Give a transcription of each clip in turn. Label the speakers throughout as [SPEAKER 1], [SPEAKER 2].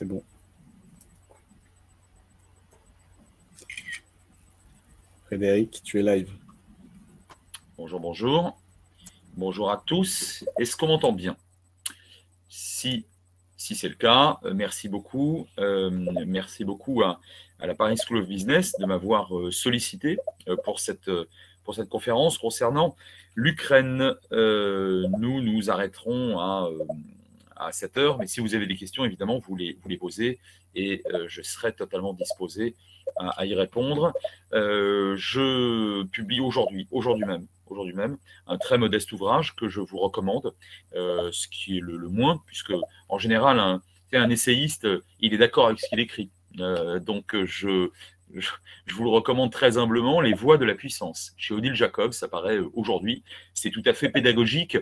[SPEAKER 1] C'est bon. Frédéric, tu es live.
[SPEAKER 2] Bonjour, bonjour. Bonjour à tous. Est-ce qu'on m'entend bien? Si c'est le cas, merci beaucoup. Merci beaucoup à la Paris School of Business de m'avoir sollicité pour cette conférence concernant l'Ukraine. Nous nous arrêterons à 7 heures, mais si vous avez des questions, évidemment, vous les posez et je serai totalement disposé à y répondre. Je publie aujourd'hui même, un très modeste ouvrage que je vous recommande, ce qui est le moins, puisque en général, un essayiste, il est d'accord avec ce qu'il écrit. Donc, je vous le recommande très humblement, Les Voies de la puissance, chez Odile Jacob, ça paraît aujourd'hui. C'est tout à fait pédagogique.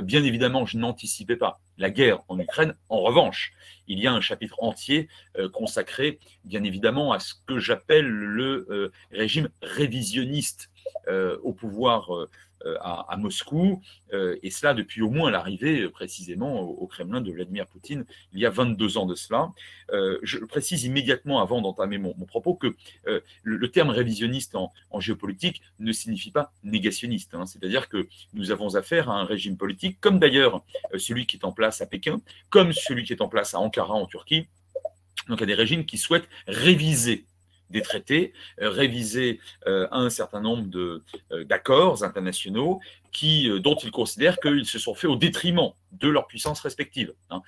[SPEAKER 2] Bien évidemment, je n'anticipais pas la guerre en Ukraine. En revanche, il y a un chapitre entier consacré, bien évidemment, à ce que j'appelle le régime révisionniste au pouvoir à Moscou, et cela depuis au moins l'arrivée précisément au Kremlin de Vladimir Poutine, il y a 22 ans de cela. Je précise immédiatement avant d'entamer mon propos que le terme révisionniste en géopolitique ne signifie pas négationniste, hein. C'est-à-dire que nous avons affaire à un régime politique, comme d'ailleurs celui qui est en place à Pékin, comme celui qui est en place à Ankara en Turquie, donc à des régimes qui souhaitent réviser des traités, réviser un certain nombre d'accords internationaux dont ils considèrent qu'ils se sont faits au détriment de leurs puissances respectives, hein.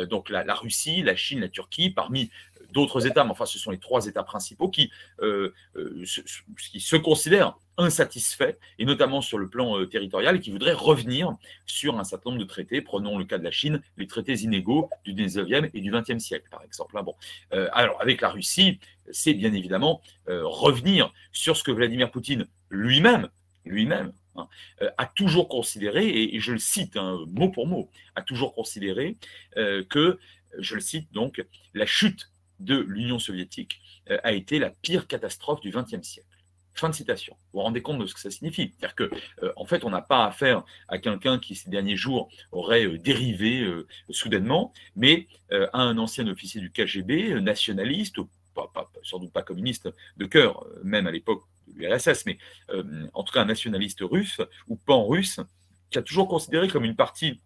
[SPEAKER 2] Donc la Russie, la Chine, la Turquie, parmi d'autres États, mais enfin ce sont les 3 États principaux qui se considèrent insatisfaits, et notamment sur le plan territorial, et qui voudraient revenir sur un certain nombre de traités. Prenons le cas de la Chine, les traités inégaux du 19e et du 20e siècle, par exemple. Bon. Alors, avec la Russie, c'est bien évidemment revenir sur ce que Vladimir Poutine lui-même, hein, a toujours considéré, et je le cite mot pour mot, a toujours considéré que, je le cite donc, la chute de l'Union soviétique a été la pire catastrophe du XXe siècle. Fin de citation. Vous vous rendez compte de ce que ça signifie? C'est-à-dire que, en fait, on n'a pas affaire à quelqu'un qui, ces derniers jours, aurait dérivé soudainement, mais à un ancien officier du KGB, nationaliste, sans doute pas communiste de cœur, même à l'époque de l'URSS, mais en tout cas un nationaliste russe ou pan-russe, qui a toujours considéré comme une partie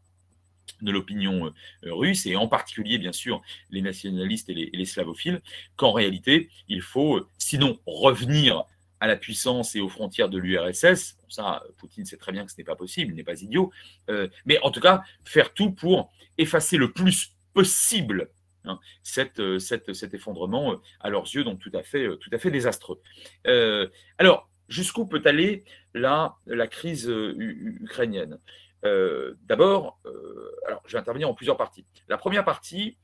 [SPEAKER 2] de l'opinion russe, et en particulier, bien sûr, les nationalistes et les slavophiles, qu'en réalité, il faut, sinon revenir à la puissance et aux frontières de l'URSS, ça, Poutine sait très bien que ce n'est pas possible, il n'est pas idiot, mais en tout cas, faire tout pour effacer le plus possible, hein, cet effondrement à leurs yeux, donc tout à fait désastreux. Alors, jusqu'où peut aller la crise ukrainienne? D'abord, alors je vais intervenir en plusieurs parties. La première partie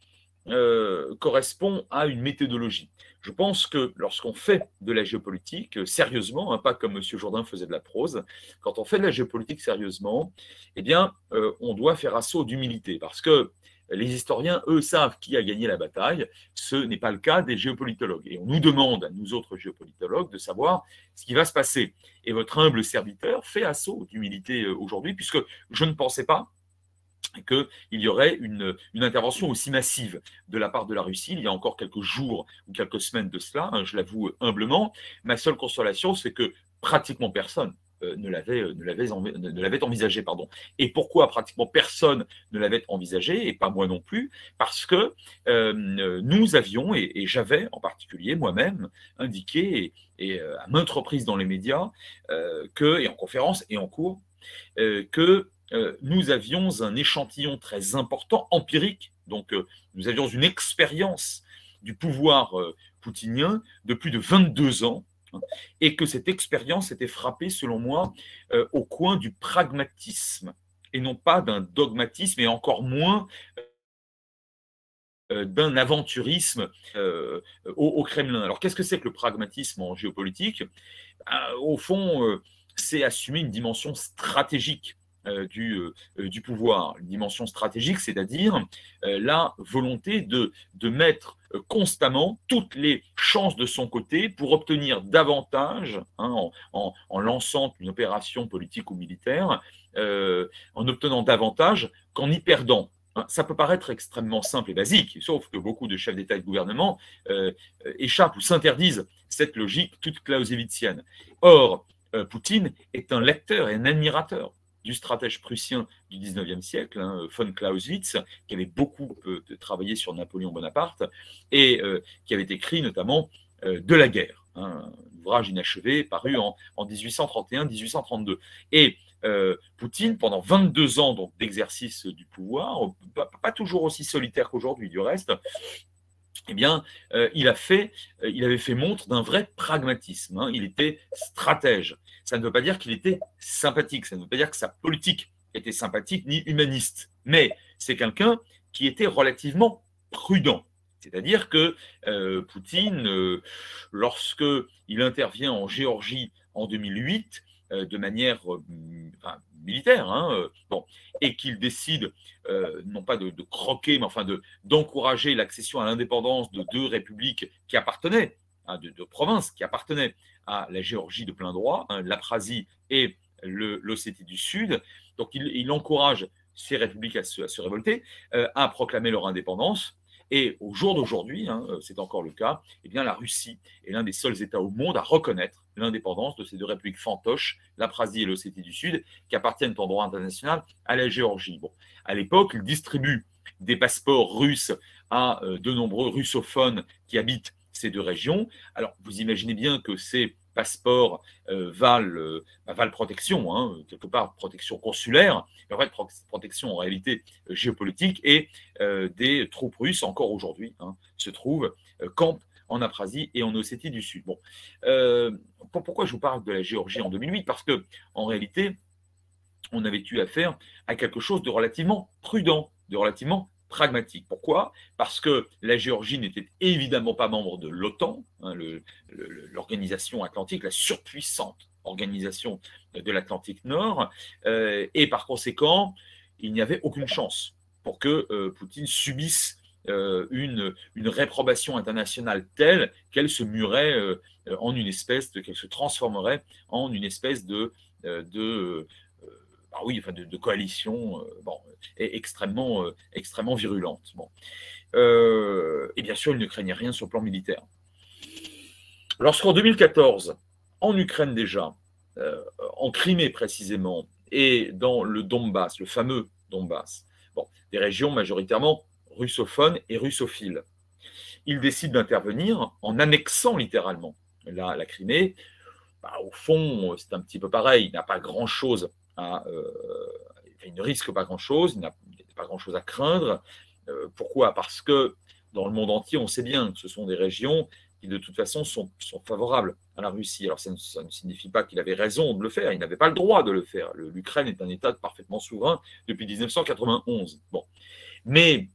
[SPEAKER 2] correspond à une méthodologie. Je pense que lorsqu'on fait de la géopolitique sérieusement, hein, pas comme M. Jourdain faisait de la prose, quand on fait de la géopolitique sérieusement, eh bien, on doit faire assaut d'humilité, parce que les historiens, eux, savent qui a gagné la bataille. Ce n'est pas le cas des géopolitologues. Et on nous demande, à nous autres géopolitologues, de savoir ce qui va se passer. Et votre humble serviteur fait assaut d'humilité aujourd'hui, puisque je ne pensais pas qu'il y aurait une intervention aussi massive de la part de la Russie il y a encore quelques jours ou quelques semaines de cela, hein, je l'avoue humblement. Ma seule consolation, c'est que pratiquement personne ne l'avait envisagé. Pardon. Et pourquoi pratiquement personne ne l'avait envisagé, et pas moi non plus? Parce que nous avions, et j'avais en particulier moi-même, indiqué, et à maintes reprises dans les médias, et en conférence et en cours, que nous avions un échantillon très important, empirique, donc nous avions une expérience du pouvoir poutinien de plus de 22 ans, et que cette expérience était frappée, selon moi, au coin du pragmatisme, et non pas d'un dogmatisme, et encore moins d'un aventurisme au Kremlin. Alors, qu'est-ce que c'est que le pragmatisme en géopolitique? Au fond, c'est assumer une dimension stratégique du pouvoir. Une dimension stratégique, c'est-à-dire la volonté de mettre constamment toutes les chances de son côté pour obtenir davantage, hein, en lançant une opération politique ou militaire, en obtenant davantage qu'en y perdant. Ça peut paraître extrêmement simple et basique, sauf que beaucoup de chefs d'État et de gouvernement échappent ou s'interdisent cette logique toute clausewitzienne. Or, Poutine est un lecteur et un admirateur du stratège prussien du 19e siècle, von Clausewitz, qui avait beaucoup travaillé sur Napoléon Bonaparte et qui avait écrit notamment De la guerre, un ouvrage inachevé paru en 1831-1832. Et Poutine, pendant 22 ans d'exercice du pouvoir, pas toujours aussi solitaire qu'aujourd'hui du reste, eh bien, il avait fait montre d'un vrai pragmatisme. Il était stratège. Ça ne veut pas dire qu'il était sympathique, ça ne veut pas dire que sa politique était sympathique ni humaniste, mais c'est quelqu'un qui était relativement prudent. C'est-à-dire que Poutine, lorsqu'il intervient en Géorgie en 2008, de manière militaire, et qu'il décide non pas de croquer, mais enfin d'encourager l'accession à l'indépendance de deux républiques qui appartenaient, de provinces qui appartenaient à la Géorgie de plein droit, l'Abkhazie et l'Ossétie du Sud. Donc il encourage ces républiques à se révolter, à proclamer leur indépendance. Et au jour d'aujourd'hui, c'est encore le cas, eh bien, la Russie est l'un des seuls États au monde à reconnaître l'indépendance de ces deux républiques fantoches, l'Abkhazie et l'Ossétie du Sud, qui appartiennent en droit international à la Géorgie. Bon, à l'époque, il distribue des passeports russes à de nombreux russophones qui habitent ces deux régions. Alors, vous imaginez bien que ces passeports valent protection, quelque part protection consulaire, mais en fait protection en réalité géopolitique, et des troupes russes, encore aujourd'hui, se trouvent, campent en Abkhazie et en Ossétie du Sud. Bon, pourquoi je vous parle de la Géorgie en 2008 ? Parce que en réalité, on avait eu affaire à quelque chose de relativement prudent, de relativement pragmatique. Pourquoi ? Parce que la Géorgie n'était évidemment pas membre de l'OTAN, l'organisation atlantique, la surpuissante organisation de l'Atlantique Nord, et par conséquent, il n'y avait aucune chance pour que Poutine subisse une réprobation internationale telle qu'elle se muerait qu'elle se transformerait en une espèce de coalition extrêmement virulente. Bon. Et bien sûr, il ne craignait rien sur le plan militaire. Lorsqu'en 2014, en Ukraine déjà, en Crimée précisément, et dans le Donbass, le fameux Donbass, des régions majoritairement russophones et russophiles, il décide d'intervenir en annexant littéralement la Crimée. Au fond, c'est un petit peu pareil, il n'a pas grand-chose il ne risque pas grand-chose, il n'a pas grand-chose à craindre. Pourquoi ? Parce que dans le monde entier, on sait bien que ce sont des régions qui, de toute façon, sont favorables à la Russie. Alors, ça ne signifie pas qu'il avait raison de le faire, il n'avait pas le droit de le faire. L'Ukraine est un État parfaitement souverain depuis 1991. Bon. Mais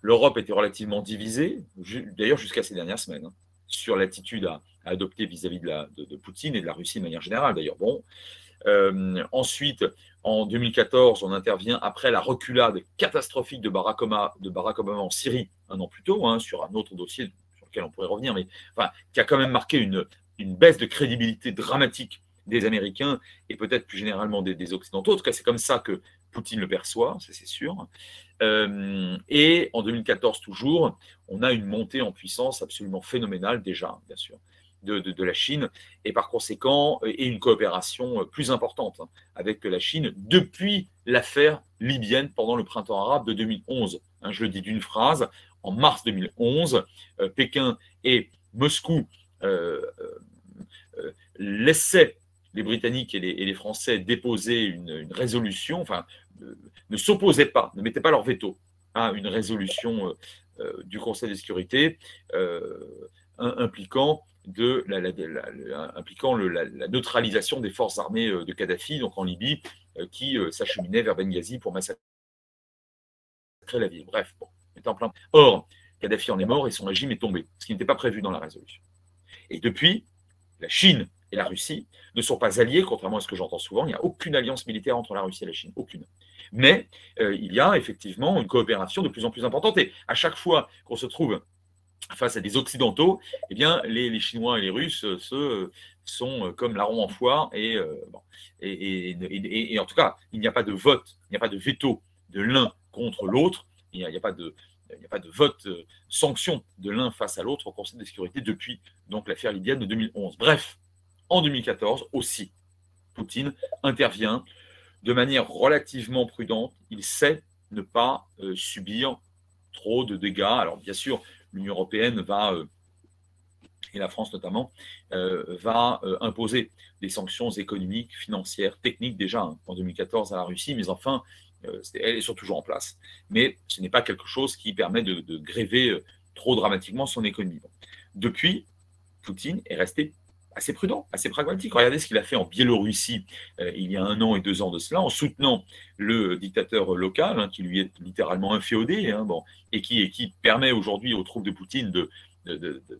[SPEAKER 2] l'Europe était relativement divisée, d'ailleurs jusqu'à ces dernières semaines, sur l'attitude à adopter vis-à-vis de Poutine et de la Russie de manière générale. D'ailleurs, bon. Ensuite, en 2014, on intervient après la reculade catastrophique de Barack Obama en Syrie un an plus tôt, sur un autre dossier sur lequel on pourrait revenir, mais qui a quand même marqué une baisse de crédibilité dramatique des Américains et peut-être plus généralement des Occidentaux. En tout cas, c'est comme ça que Poutine le perçoit, ça c'est sûr. Et en 2014 toujours, on a une montée en puissance absolument phénoménale déjà, bien sûr, de la Chine, et par conséquent, et une coopération plus importante avec la Chine depuis l'affaire libyenne pendant le printemps arabe de 2011. Je le dis d'une phrase, en mars 2011, Pékin et Moscou laissaient les Britanniques et les Français déposer une résolution, ne s'opposaient pas, ne mettaient pas leur veto à une résolution du Conseil de sécurité impliquant la neutralisation des forces armées de Kadhafi, donc en Libye, qui s'acheminaient vers Benghazi pour massacrer la ville. Bref, on est en plein. Or, Kadhafi en est mort et son régime est tombé, ce qui n'était pas prévu dans la résolution. Et depuis, la Chine et la Russie ne sont pas alliés, contrairement à ce que j'entends souvent. Il n'y a aucune alliance militaire entre la Russie et la Chine, aucune. Mais il y a effectivement une coopération de plus en plus importante. Et à chaque fois qu'on se trouve face à des Occidentaux, eh bien, les Chinois et les Russes se sont comme larrons en foire bon, et en tout cas, il n'y a pas de vote, il n'y a pas de veto de l'un contre l'autre, il n'y a pas de vote sanction de l'un face à l'autre au Conseil de sécurité depuis donc l'affaire libyenne de 2011. Bref, en 2014 aussi, Poutine intervient de manière relativement prudente. Il sait ne pas subir trop de dégâts. Alors bien sûr, l'Union européenne et la France notamment, va imposer des sanctions économiques, financières, techniques déjà en 2014 à la Russie, mais enfin, elles sont toujours en place. Mais ce n'est pas quelque chose qui permet de gréver trop dramatiquement son économie. Depuis, Poutine est resté assez prudent, assez pragmatique. Regardez ce qu'il a fait en Biélorussie il y a 1 an et 2 ans de cela, en soutenant le dictateur local, qui lui est littéralement inféodé, et qui permet aujourd'hui aux troupes de Poutine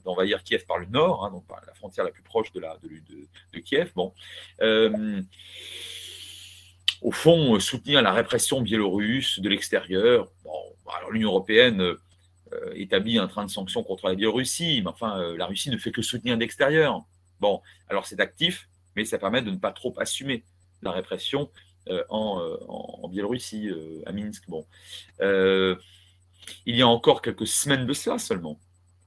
[SPEAKER 2] d'envahir Kiev par le nord, donc par la frontière la plus proche de Kiev. Bon. Au fond, soutenir la répression biélorusse de l'extérieur. Bon, alors l'Union européenne établit un train de sanctions contre la Biélorussie, mais enfin, la Russie ne fait que soutenir d'extérieur. Bon, alors c'est actif, mais ça permet de ne pas trop assumer la répression en Biélorussie, à Minsk. Bon. Il y a encore quelques semaines de cela seulement,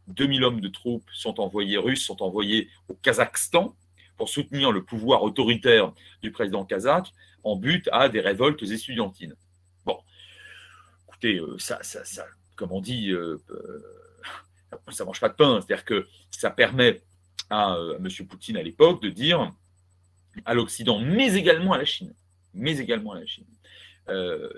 [SPEAKER 2] 2000 hommes de troupes russes sont envoyés au Kazakhstan pour soutenir le pouvoir autoritaire du président kazakh en but à des révoltes étudiantines. Bon, écoutez, ça comme on dit, ça ne mange pas de pain. C'est-à-dire que ça permet à M. Poutine à l'époque de dire à l'Occident, mais également à la Chine,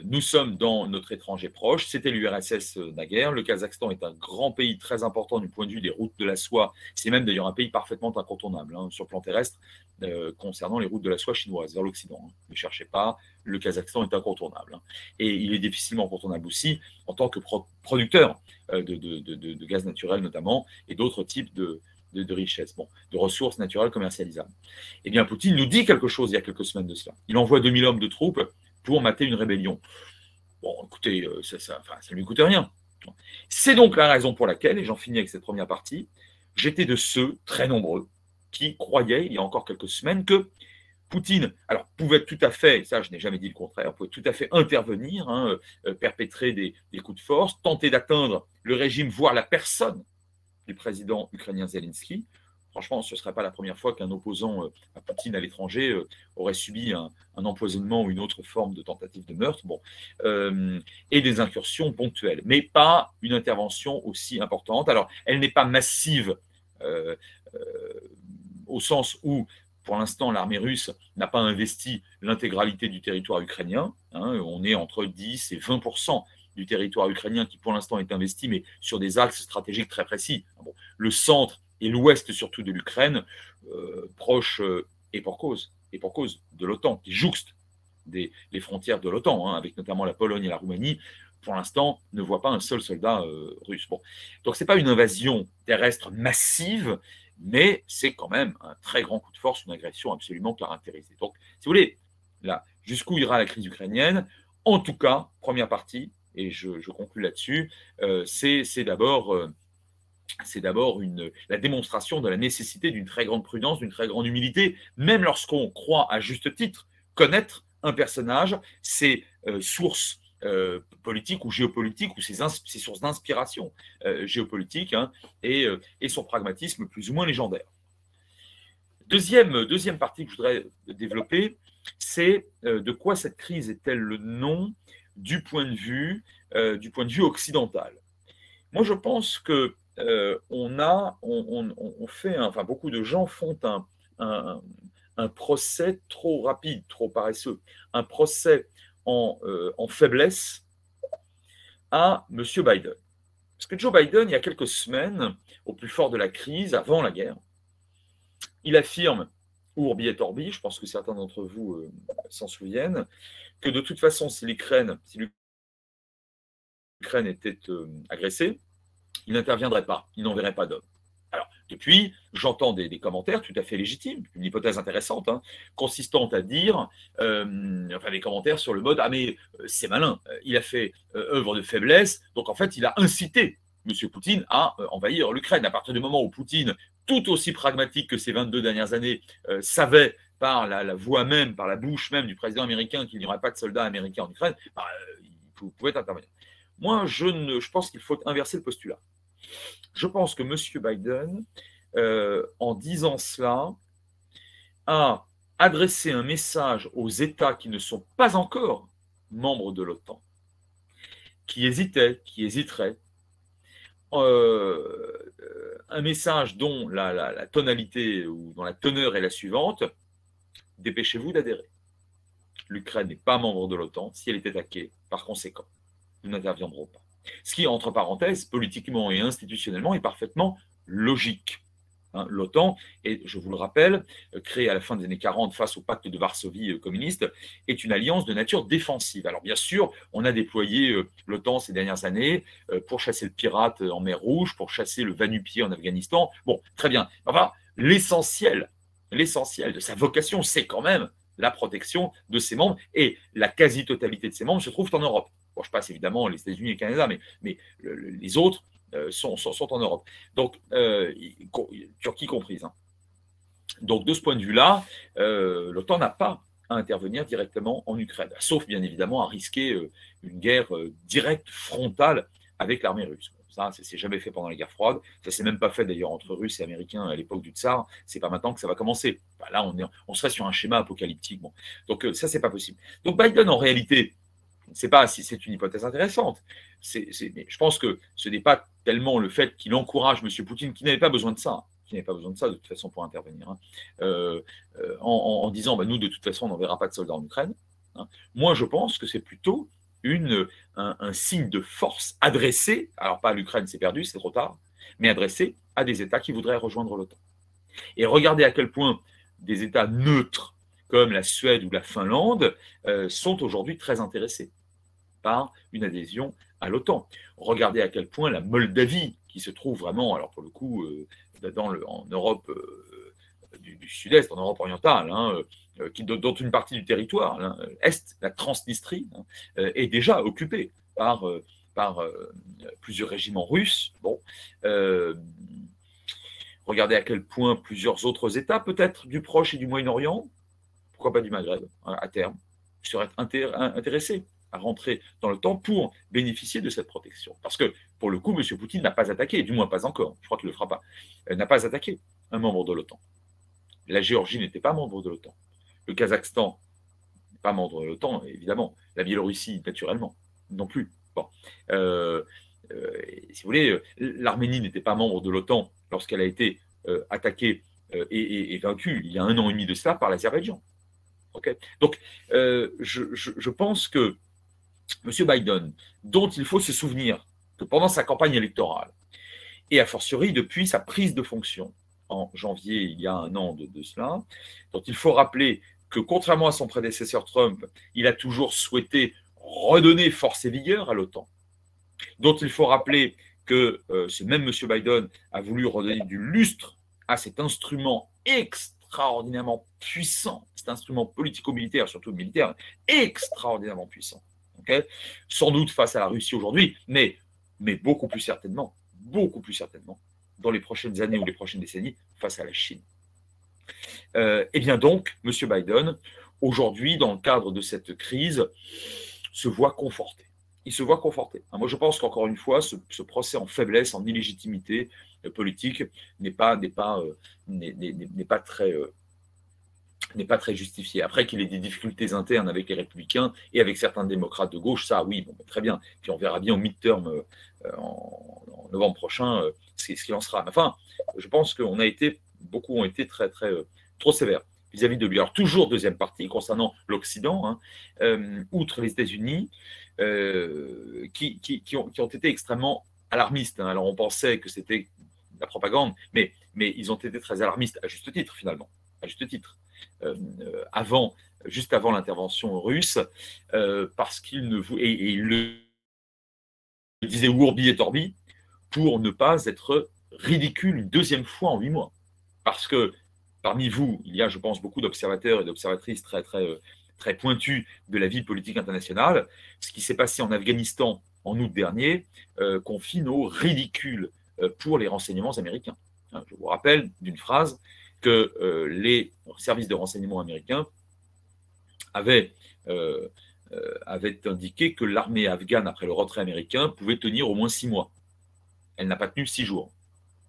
[SPEAKER 2] nous sommes dans notre étranger proche, c'était l'URSS naguère, le Kazakhstan est un grand pays très important du point de vue des routes de la soie, c'est même d'ailleurs un pays parfaitement incontournable sur le plan terrestre concernant les routes de la soie chinoises vers l'Occident. Ne cherchez pas, le Kazakhstan est incontournable. Et il est difficilement incontournable aussi en tant que producteur de gaz naturel notamment et d'autres types de richesses, de ressources naturelles commercialisables. Eh bien, Poutine nous dit quelque chose il y a quelques semaines de cela. Il envoie 2000 hommes de troupes pour mater une rébellion. Bon, écoutez, ça ne lui coûte rien. C'est donc la raison pour laquelle, et j'en finis avec cette première partie, j'étais de ceux, très nombreux, qui croyaient, il y a encore quelques semaines, que Poutine, alors, pouvait tout à fait, ça je n'ai jamais dit le contraire, pouvait tout à fait intervenir, perpétrer des coups de force, tenter d'atteindre le régime, voire la personne du président ukrainien Zelensky. Franchement, ce ne serait pas la première fois qu'un opposant à Poutine à l'étranger aurait subi un empoisonnement ou une autre forme de tentative de meurtre, et des incursions ponctuelles, mais pas une intervention aussi importante. Alors, elle n'est pas massive au sens où, pour l'instant, l'armée russe n'a pas investi l'intégralité du territoire ukrainien. On est entre 10 et 20% du territoire ukrainien qui, pour l'instant, est investi, mais sur des axes stratégiques très précis. Le centre et l'ouest surtout de l'Ukraine, proche et pour cause de l'OTAN, qui jouxte les frontières de l'OTAN, avec notamment la Pologne et la Roumanie, pour l'instant, ne voit pas un seul soldat russe. Bon. Donc, ce n'est pas une invasion terrestre massive, mais c'est quand même un très grand coup de force, une agression absolument caractérisée. Donc, si vous voulez, là, jusqu'où ira la crise ukrainienne? En tout cas, première partie, et je conclus là-dessus, c'est d'abord la démonstration de la nécessité d'une très grande prudence, d'une très grande humilité, même lorsqu'on croit à juste titre connaître un personnage, ses sources politiques ou géopolitiques, ou ses sources d'inspiration géopolitique, et son pragmatisme plus ou moins légendaire. Deuxième partie que je voudrais développer, c'est de quoi cette crise est-elle le nom du point de vue occidental. Moi, je pense que beaucoup de gens font un procès trop rapide, trop paresseux, un procès en faiblesse à M. Biden. Parce que Joe Biden, il y a quelques semaines, au plus fort de la crise, avant la guerre, il affirme, Urbi et Orbi, je pense que certains d'entre vous s'en souviennent, que de toute façon, si l'Ukraine était agressée, il n'interviendrait pas, il n'enverrait pas d'hommes. Alors, depuis, j'entends des commentaires tout à fait légitimes, une hypothèse intéressante, consistant à dire, des commentaires sur le mode « Ah mais c'est malin, il a fait œuvre de faiblesse, donc en fait il a incité M. Poutine à envahir l'Ukraine. À partir du moment où Poutine tout aussi pragmatique que ces 22 dernières années, savait par la voix même, par la bouche même du président américain qu'il n'y aurait pas de soldats américains en Ukraine, vous pouvez intervenir. Moi, je pense qu'il faut inverser le postulat. Je pense que M. Biden, en disant cela, a adressé un message aux États qui ne sont pas encore membres de l'OTAN, qui hésitaient, qui hésiteraient, un message dont la tonalité ou dont la teneur est la suivante: dépêchez-vous d'adhérer. L'Ukraine n'est pas membre de l'OTAN. Si elle est attaquée, par conséquent, nous n'interviendrons pas. Ce qui, entre parenthèses, politiquement et institutionnellement, est parfaitement logique. L'OTAN, et je vous le rappelle, créée à la fin des années 40 face au pacte de Varsovie communiste, est une alliance de nature défensive. Alors bien sûr, on a déployé l'OTAN ces dernières années pour chasser le pirate en mer Rouge, pour chasser le va-nu-pieds en Afghanistan. Bon, très bien. Enfin, l'essentiel de sa vocation, c'est quand même la protection de ses membres, et la quasi-totalité de ses membres se trouvent en Europe. Bon, je passe évidemment les États-Unis et le Canada, mais les autres sont en Europe. Donc, Turquie comprise. Donc, de ce point de vue-là, l'OTAN n'a pas à intervenir directement en Ukraine, sauf bien évidemment à risquer une guerre directe, frontale avec l'armée russe. Ça, c'est jamais fait pendant la guerre froide. Ça s'est même pas fait d'ailleurs entre Russes et Américains à l'époque du Tsar. C'est pas maintenant que ça va commencer. Là, on serait sur un schéma apocalyptique. Bon. Donc, ça, c'est pas possible. Donc, Biden, en réalité, je ne sais pas si c'est une hypothèse intéressante. Mais je pense que ce n'est pas tellement le fait qu'il encourage M. Poutine, qui n'avait pas besoin de ça, de toute façon pour intervenir, en disant nous, de toute façon, on n'enverra pas de soldats en Ukraine. Moi, je pense que c'est plutôt un signe de force adressé, alors pas à l'Ukraine, c'est perdu, c'est trop tard, mais adressé à des États qui voudraient rejoindre l'OTAN. Et regardez à quel point des États neutres, comme la Suède ou la Finlande, sont aujourd'hui très intéressés par une adhésion à l'OTAN. Regardez à quel point la Moldavie, qui se trouve vraiment, alors pour le coup, en Europe du Sud-Est, en Europe orientale, dont une partie du territoire, est, la Transnistrie, est déjà occupée par plusieurs régiments russes. Bon, regardez à quel point plusieurs autres États, peut-être du Proche et du Moyen-Orient, pourquoi pas du Maghreb, à terme, seraient intéressés à rentrer dans l'OTAN pour bénéficier de cette protection. Parce que, pour le coup, M. Poutine n'a pas attaqué, du moins pas encore, je crois qu'il ne le fera pas, n'a pas attaqué un membre de l'OTAN. La Géorgie n'était pas membre de l'OTAN. Le Kazakhstan n'est pas membre de l'OTAN, évidemment. La Biélorussie, naturellement, non plus. Bon. Si vous voulez, l'Arménie n'était pas membre de l'OTAN lorsqu'elle a été attaquée et vaincue il y a 1 an et demi de cela par l'Azerbaïdjan. Okay. Donc, je pense que M. Biden, dont il faut se souvenir que pendant sa campagne électorale, et a fortiori depuis sa prise de fonction en janvier, il y a 1 an de cela, dont il faut rappeler que, contrairement à son prédécesseur Trump, il a toujours souhaité redonner force et vigueur à l'OTAN, dont il faut rappeler que ce même M. Biden a voulu redonner du lustre à cet instrument extraordinairement puissant, cet instrument politico-militaire, surtout militaire, extraordinairement puissant. Okay, sans doute face à la Russie aujourd'hui, mais beaucoup plus certainement, dans les prochaines années ou les prochaines décennies, face à la Chine. Et bien donc, M. Biden, aujourd'hui, dans le cadre de cette crise, se voit conforté. Il se voit conforté. Moi, je pense qu'encore une fois, ce procès en faiblesse, en illégitimité politique n'est pas très justifié. Après qu'il ait des difficultés internes avec les Républicains et avec certains démocrates de gauche, ça, oui, bon, très bien. Puis on verra bien au midterm en novembre prochain ce qu'il en sera. Enfin, je pense que beaucoup ont été très, très trop sévères vis-à-vis de lui. Alors, toujours deuxième partie, concernant l'Occident, outre les États-Unis, qui ont été extrêmement alarmistes. Alors, on pensait que c'était la propagande, mais ils ont été très alarmistes, à juste titre, finalement. À juste titre. Juste avant l'intervention russe, parce qu'il ne voulait, et il le disait ourbi et torbi, pour ne pas être ridicule une deuxième fois en 8 mois. Parce que parmi vous, il y a, je pense, beaucoup d'observateurs et d'observatrices très, très, très pointus de la vie politique internationale. Ce qui s'est passé en Afghanistan en août dernier confine au ridicule pour les renseignements américains. Je vous rappelle d'une phrase que les services de renseignement américains avaient indiqué que l'armée afghane, après le retrait américain, pouvait tenir au moins 6 mois. Elle n'a pas tenu 6 jours.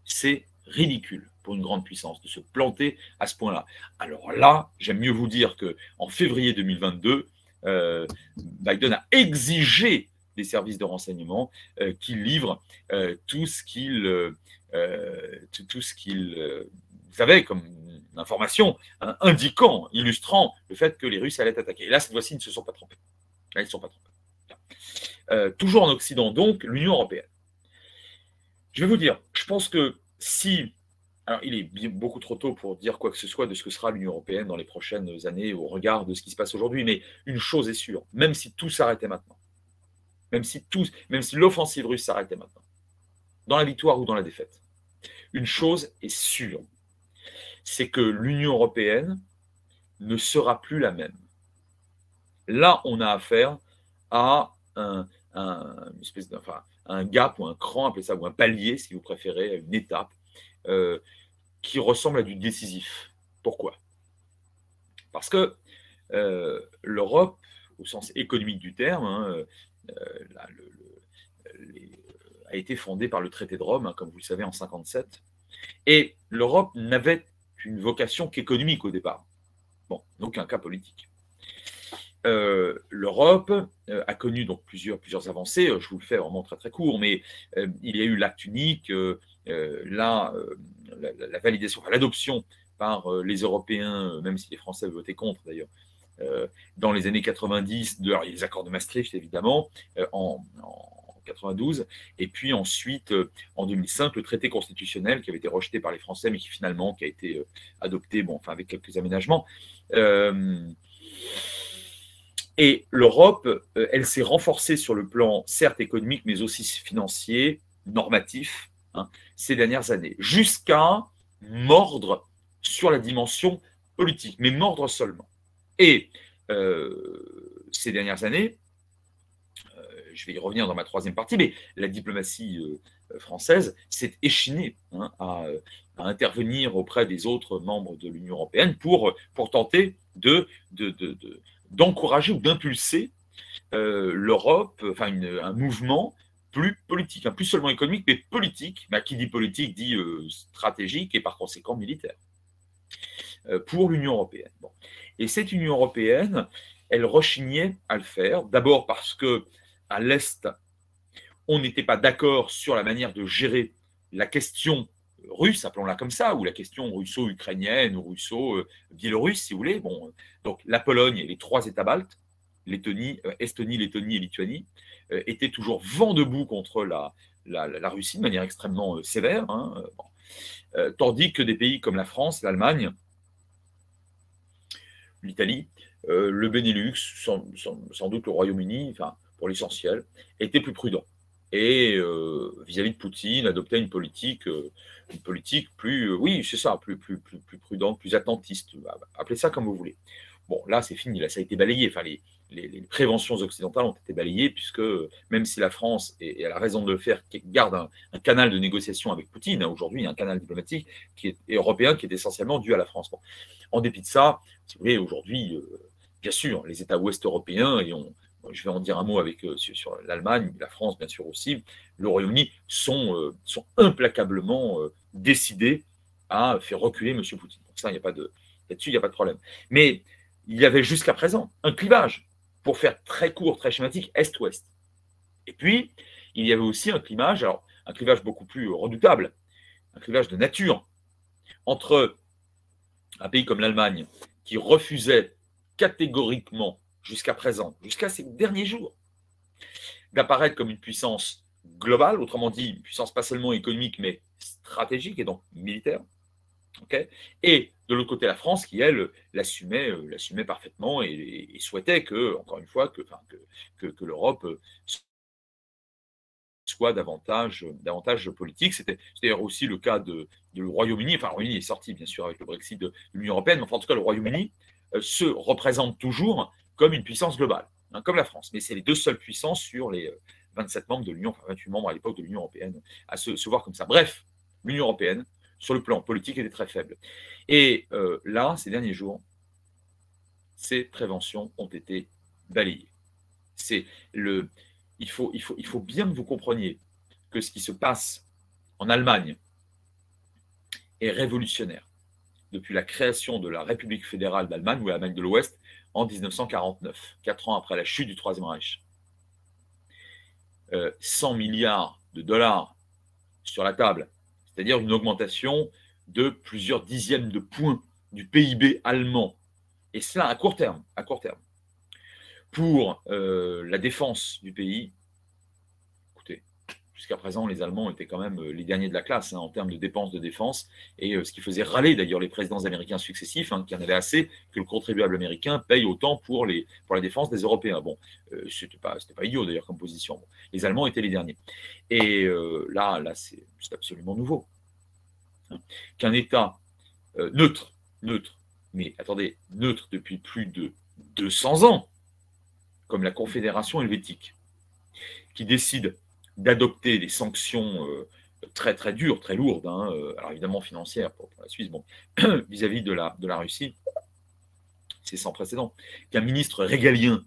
[SPEAKER 2] C'est ridicule pour une grande puissance de se planter à ce point-là. Alors là, j'aime mieux vous dire qu'en février 2022, Biden a exigé des services de renseignement qu'ils livrent tout ce qu'ils avaient comme information, indiquant, illustrant le fait que les Russes allaient attaquer. Et là, cette fois-ci, ils ne se sont pas trompés. Là, ils ne se sont pas trompés. Toujours en Occident, donc, l'Union européenne. Je vais vous dire, je pense que si... Alors, il est beaucoup trop tôt pour dire quoi que ce soit de ce que sera l'Union européenne dans les prochaines années au regard de ce qui se passe aujourd'hui, mais une chose est sûre, même si tout s'arrêtait maintenant, même si l'offensive russe s'arrêtait maintenant, dans la victoire ou dans la défaite, une chose est sûre, c'est que l'Union européenne ne sera plus la même. Là, on a affaire à une espèce un gap ou un cran, appelez ça, ou un palier, si vous préférez, une étape, qui ressemble à du décisif. Pourquoi? Parce que l'Europe, au sens économique du terme, a été fondée par le traité de Rome, comme vous le savez, en 1957. Et l'Europe n'avait une vocation qu'économique au départ. Bon, donc un cas politique. L'Europe a connu donc plusieurs avancées. Je vous le fais vraiment très très court, mais il y a eu l'acte unique, la validation, l'adoption par les Européens, même si les Français votaient contre d'ailleurs, dans les années 90, il y a les accords de Maastricht évidemment, en 92, et puis ensuite en 2005 le traité constitutionnel qui avait été rejeté par les Français, mais qui finalement a été adopté, avec quelques aménagements. Et l'Europe, elle s'est renforcée sur le plan certes économique, mais aussi financier, normatif, ces dernières années, jusqu'à mordre sur la dimension politique, mais mordre seulement. Et ces dernières années, je vais y revenir dans ma troisième partie, mais la diplomatie française s'est échinée à intervenir auprès des autres membres de l'Union européenne pour tenter d'encourager ou d'impulser l'Europe, un mouvement plus politique, plus seulement économique, mais politique. Qui dit politique dit stratégique et par conséquent militaire, pour l'Union européenne. Bon. Et cette Union européenne, elle rechignait à le faire, d'abord parce que à l'Est, on n'était pas d'accord sur la manière de gérer la question russe, appelons-la comme ça, ou la question russo-ukrainienne ou russo-biélorusse, si vous voulez. Bon, donc la Pologne et les 3 États baltes, Estonie, Lettonie et Lituanie, étaient toujours vent debout contre la Russie de manière extrêmement sévère, tandis que des pays comme la France, l'Allemagne, l'Italie, le Benelux, sans doute le Royaume-Uni, pour l'essentiel, étaient plus prudents. Et vis-à-vis de Poutine, adoptait une politique plus, oui, c'est ça, plus prudente, plus attentiste. Appelez ça comme vous voulez. Bon, là, c'est fini, là, ça a été balayé. Les préventions occidentales ont été balayées, puisque même si la France, et elle a raison de le faire, garde un canal de négociation avec Poutine, aujourd'hui, un canal diplomatique européen qui est essentiellement dû à la France. Bon. En dépit de ça, si vous voulez, aujourd'hui, bien sûr, les États ouest européens, et je vais en dire un mot sur l'Allemagne, la France, bien sûr aussi, le Royaume-Uni, sont implacablement décidés à faire reculer M. Poutine. Donc ça, là-dessus, il n'y a pas de problème. Mais il y avait jusqu'à présent un clivage, pour faire très court, très schématique, Est-Ouest. Et puis, il y avait aussi un clivage beaucoup plus redoutable, un clivage de nature, entre un pays comme l'Allemagne, qui refusait catégoriquement, jusqu'à présent, jusqu'à ces derniers jours, d'apparaître comme une puissance globale, autrement dit, une puissance pas seulement économique, mais stratégique et donc militaire. Okay, et de l'autre côté, la France, qui, elle, l'assumait parfaitement et souhaitait encore une fois, que l'Europe soit davantage politique. C'était d'ailleurs aussi le cas du Royaume-Uni. Le Royaume-Uni est sorti, bien sûr, avec le Brexit de l'Union européenne, mais en tout cas, le Royaume-Uni se représente toujours comme une puissance globale, comme la France. Mais c'est les 2 seules puissances sur les 27 membres de l'Union, 28 membres à l'époque de l'Union européenne, à se voir comme ça. Bref, l'Union européenne sur le plan politique, était très faible. Et là, ces derniers jours, ces préventions ont été balayées. Il faut bien que vous compreniez que ce qui se passe en Allemagne est révolutionnaire depuis la création de la République fédérale d'Allemagne ou l'Allemagne de l'Ouest en 1949, 4 ans après la chute du Troisième Reich. 100 milliards de dollars sur la table, c'est-à-dire une augmentation de plusieurs dixièmes de points du PIB allemand. Et cela à court terme. À court terme. Pour la défense du pays, écoutez, jusqu'à présent, les Allemands étaient quand même les derniers de la classe en termes de dépenses de défense, et ce qui faisait râler d'ailleurs les présidents américains successifs, qui en avaient assez que le contribuable américain paye autant pour la défense des Européens. Bon, c'était pas idiot d'ailleurs comme position. Bon, les Allemands étaient les derniers. Et là c'est absolument nouveau. Qu'un État neutre, mais attendez, neutre depuis plus de 200 ans, comme la Confédération helvétique, qui décide d'adopter des sanctions très très dures, très lourdes, alors évidemment financières pour la Suisse, bon, vis-à-vis de la Russie, c'est sans précédent. Qu'un ministre régalien,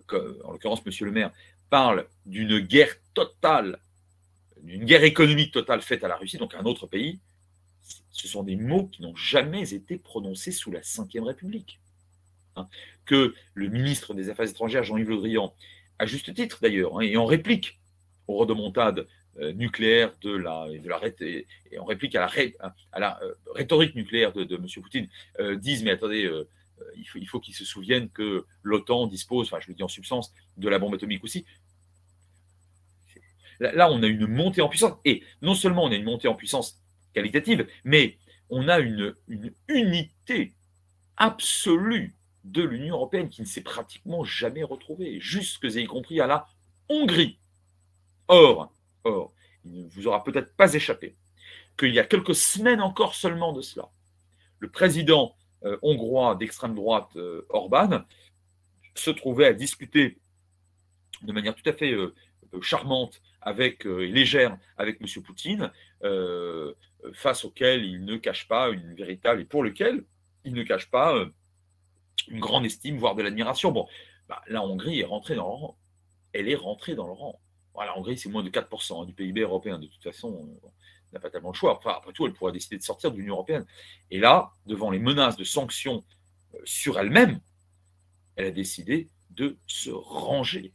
[SPEAKER 2] en l'occurrence M. Le Maire, parle d'une guerre totale, d'une guerre économique totale faite à la Russie, donc à un autre pays, ce sont des mots qui n'ont jamais été prononcés sous la Ve République. Que le ministre des Affaires étrangères, Jean-Yves Le Drian, à juste titre d'ailleurs, et en réplique aux rodomontades nucléaires et en réplique à la rhétorique nucléaire de M. Poutine, disent, mais attendez, il faut qu'ils se souviennent que l'OTAN dispose, enfin je le dis en substance, de la bombe atomique aussi. Là, on a une montée en puissance, et non seulement on a une montée en puissance qualitative, mais on a une unité absolue de l'Union européenne qui ne s'est pratiquement jamais retrouvée, jusque y compris à la Hongrie. Or, il ne vous aura peut-être pas échappé qu'il y a quelques semaines encore seulement de cela, le président hongrois d'extrême droite, Orbán, se trouvait à discuter de manière tout à fait charmante et légère avec M. Poutine, face auquel il ne cache pas une véritable, et pour lequel il ne cache pas une grande estime, voire de l'admiration. Bon, la Hongrie est rentrée dans le rang. Elle est rentrée dans le rang. La Hongrie, c'est moins de 4% du PIB européen. De toute façon, on n'a pas tellement le choix. Enfin, après tout, elle pourrait décider de sortir de l'Union européenne. Et là, devant les menaces de sanctions sur elle-même, elle a décidé de se ranger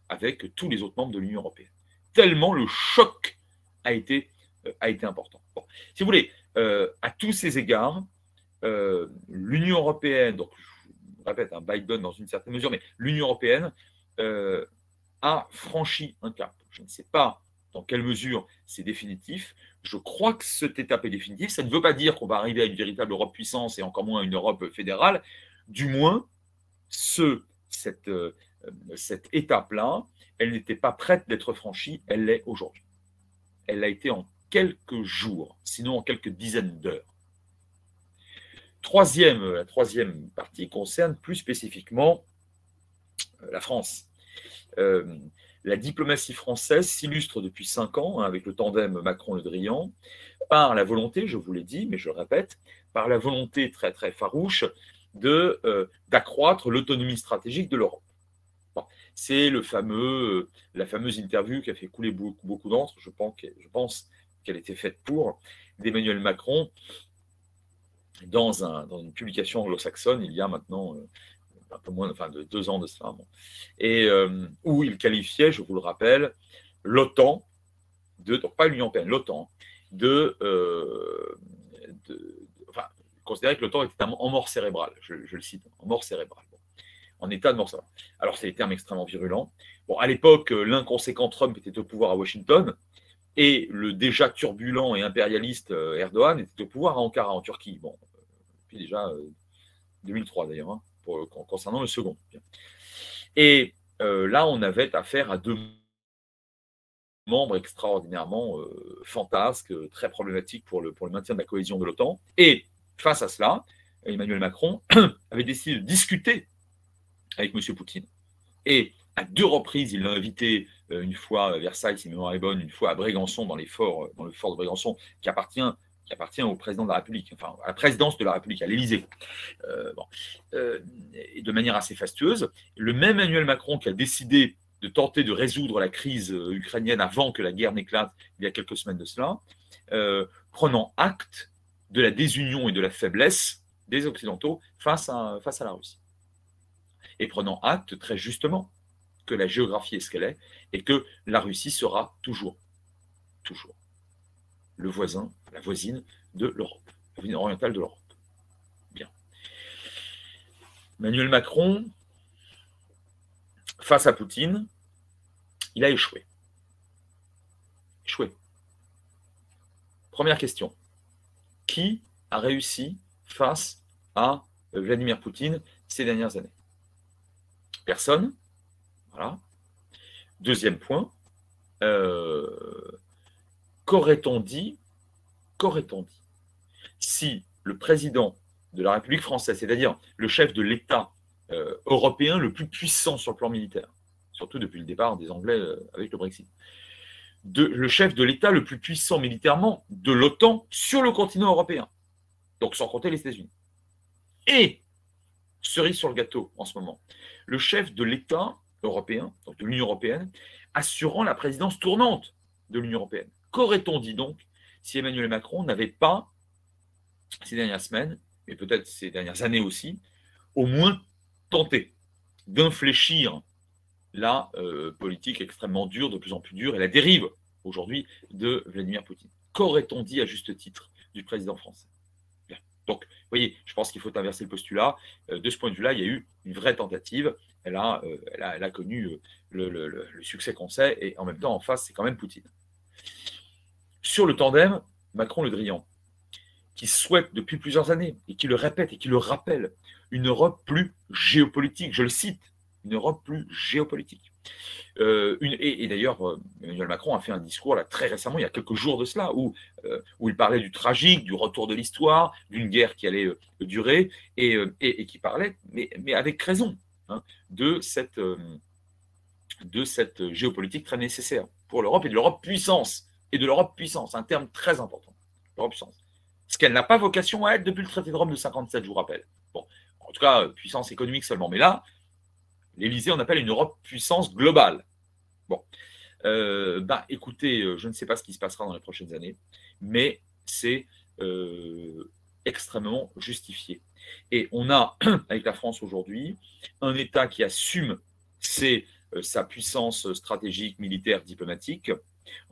[SPEAKER 2] avec tous les autres membres de l'Union européenne. Tellement le choc a été important. Bon, si vous voulez, à tous ces égards, l'Union européenne, donc je répète, Biden dans une certaine mesure, mais l'Union européenne a franchi un cap. Je ne sais pas dans quelle mesure c'est définitif. Je crois que cette étape est définitive. Ça ne veut pas dire qu'on va arriver à une véritable Europe puissance et encore moins à une Europe fédérale. Du moins, cette étape-là, elle n'était pas prête d'être franchie, elle l'est aujourd'hui. Elle l'a été en quelques jours, sinon en quelques dizaines d'heures. La troisième partie concerne plus spécifiquement la France. La diplomatie française s'illustre depuis 5 ans avec le tandem Macron-Le Drian par la volonté, je vous l'ai dit, mais je le répète, par la volonté très très farouche d'accroître l'autonomie stratégique de l'Europe. Bon, c'est la fameuse interview qui a fait couler beaucoup d'encre, je pense qu'elle était faite d'Emmanuel Macron dans une publication anglo-saxonne il y a maintenant un peu moins de 2 ans de cela. Bon. Et où il qualifiait, je vous le rappelle, l'OTAN, donc pas l'Union européenne, l'OTAN, considérait que l'OTAN était en mort cérébrale, je le cite, en mort cérébrale, en état de mort cérébrale. Alors c'est des termes extrêmement virulents. Bon, à l'époque, l'inconséquent Trump était au pouvoir à Washington, et le déjà turbulent et impérialiste Erdogan était au pouvoir à Ankara, en Turquie. Bon, depuis déjà 2003 d'ailleurs, concernant le second. Et là, on avait affaire à 2 membres extraordinairement fantasques, très problématiques pour le maintien de la cohésion de l'OTAN. Et face à cela, Emmanuel Macron avait décidé de discuter avec M. Poutine. Et à 2 reprises, il l'a invité, une fois à Versailles, si ma mémoire est bonne, une fois à Brégançon, dans le fort de Brégançon, qui qui appartient au président de la République, enfin à la présidence de la République, à l'Élysée, et de manière assez fastueuse. Le même Emmanuel Macron qui a décidé de tenter de résoudre la crise ukrainienne avant que la guerre n'éclate il y a quelques semaines de cela, prenant acte de la désunion et de la faiblesse des Occidentaux face à la Russie. Et prenant acte très justement que la géographie est ce qu'elle est et que la Russie sera toujours le voisin, la voisine de l'Europe, la voisine orientale de l'Europe. Bien. Emmanuel Macron, face à Poutine, il a échoué. Première question. Qui a réussi face à Vladimir Poutine ces dernières années? Personne. Voilà. Deuxième point. Qu'aurait-on dit si le président de la République française, c'est-à-dire le chef de l'État européen le plus puissant sur le plan militaire, surtout depuis le départ des Anglais avec le Brexit, le chef de l'État le plus puissant militairement de l'OTAN sur le continent européen, donc sans compter les États-Unis. Et, cerise sur le gâteau en ce moment, le chef de l'État européen, donc de l'Union européenne, assurant la présidence tournante de l'Union européenne. Qu'aurait-on dit donc si Emmanuel Macron n'avait pas, ces dernières semaines, et peut-être ces dernières années aussi, au moins tenté d'infléchir la politique extrêmement dure, de plus en plus dure, et la dérive aujourd'hui de Vladimir Poutine? Qu'aurait-on dit à juste titre du président français? Bien. Donc, vous voyez, je pense qu'il faut inverser le postulat. De ce point de vue-là, il y a eu une vraie tentative. Elle a connu le succès qu'on sait, et en même temps, en face, c'est quand même Poutine. Sur le tandem, Macron-Le Drian, qui souhaite depuis plusieurs années, et qui le répète et qui le rappelle, une Europe plus géopolitique, je le cite, une Europe plus géopolitique. Et d'ailleurs, Emmanuel Macron a fait un discours là, très récemment, il y a quelques jours de cela, où il parlait du tragique, du retour de l'histoire, d'une guerre qui allait durer, et qui parlait, mais avec raison, hein, de cette géopolitique très nécessaire pour l'Europe et de l'Europe puissance. Et de l'Europe puissance, un terme très important, l'Europe puissance. Ce qu'elle n'a pas vocation à être depuis le traité de Rome de 57, je vous rappelle. Bon, en tout cas, puissance économique seulement. Mais là, l'Élysée, on appelle une Europe puissance globale. Bon, écoutez, je ne sais pas ce qui se passera dans les prochaines années, mais c'est extrêmement justifié. Et on a, avec la France aujourd'hui, un État qui assume sa puissance stratégique, militaire, diplomatique,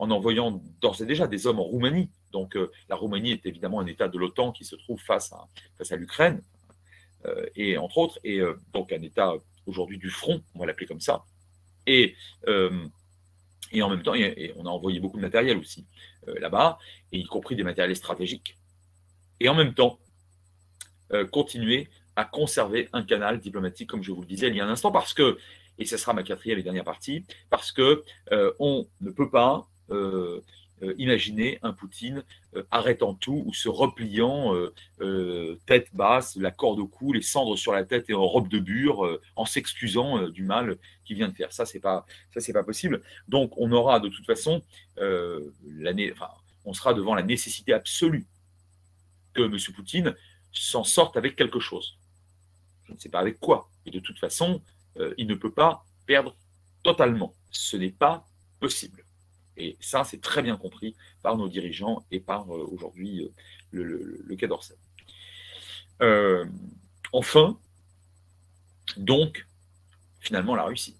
[SPEAKER 2] en envoyant d'ores et déjà des hommes en Roumanie. Donc la Roumanie est évidemment un État de l'OTAN qui se trouve face à l'Ukraine, et entre autres, et donc un État aujourd'hui du front, on va l'appeler comme ça. Et en même temps, on a envoyé beaucoup de matériel aussi là-bas, et y compris des matériels stratégiques. Et en même temps, continuer à conserver un canal diplomatique, comme je vous le disais il y a un instant, parce que, et ce sera ma quatrième et dernière partie, parce que on ne peut pas imaginer un Poutine arrêtant tout ou se repliant tête basse, la corde au cou, les cendres sur la tête et en robe de bure, en s'excusant du mal qu'il vient de faire. Ça, c'est pas possible. Donc, on aura de toute façon on sera devant la nécessité absolue que M. Poutine s'en sorte avec quelque chose. Je ne sais pas avec quoi. Et de toute façon, il ne peut pas perdre totalement. Ce n'est pas possible. Et ça, c'est très bien compris par nos dirigeants et par aujourd'hui le Quai d'Orsay. Enfin, donc, finalement, la Russie.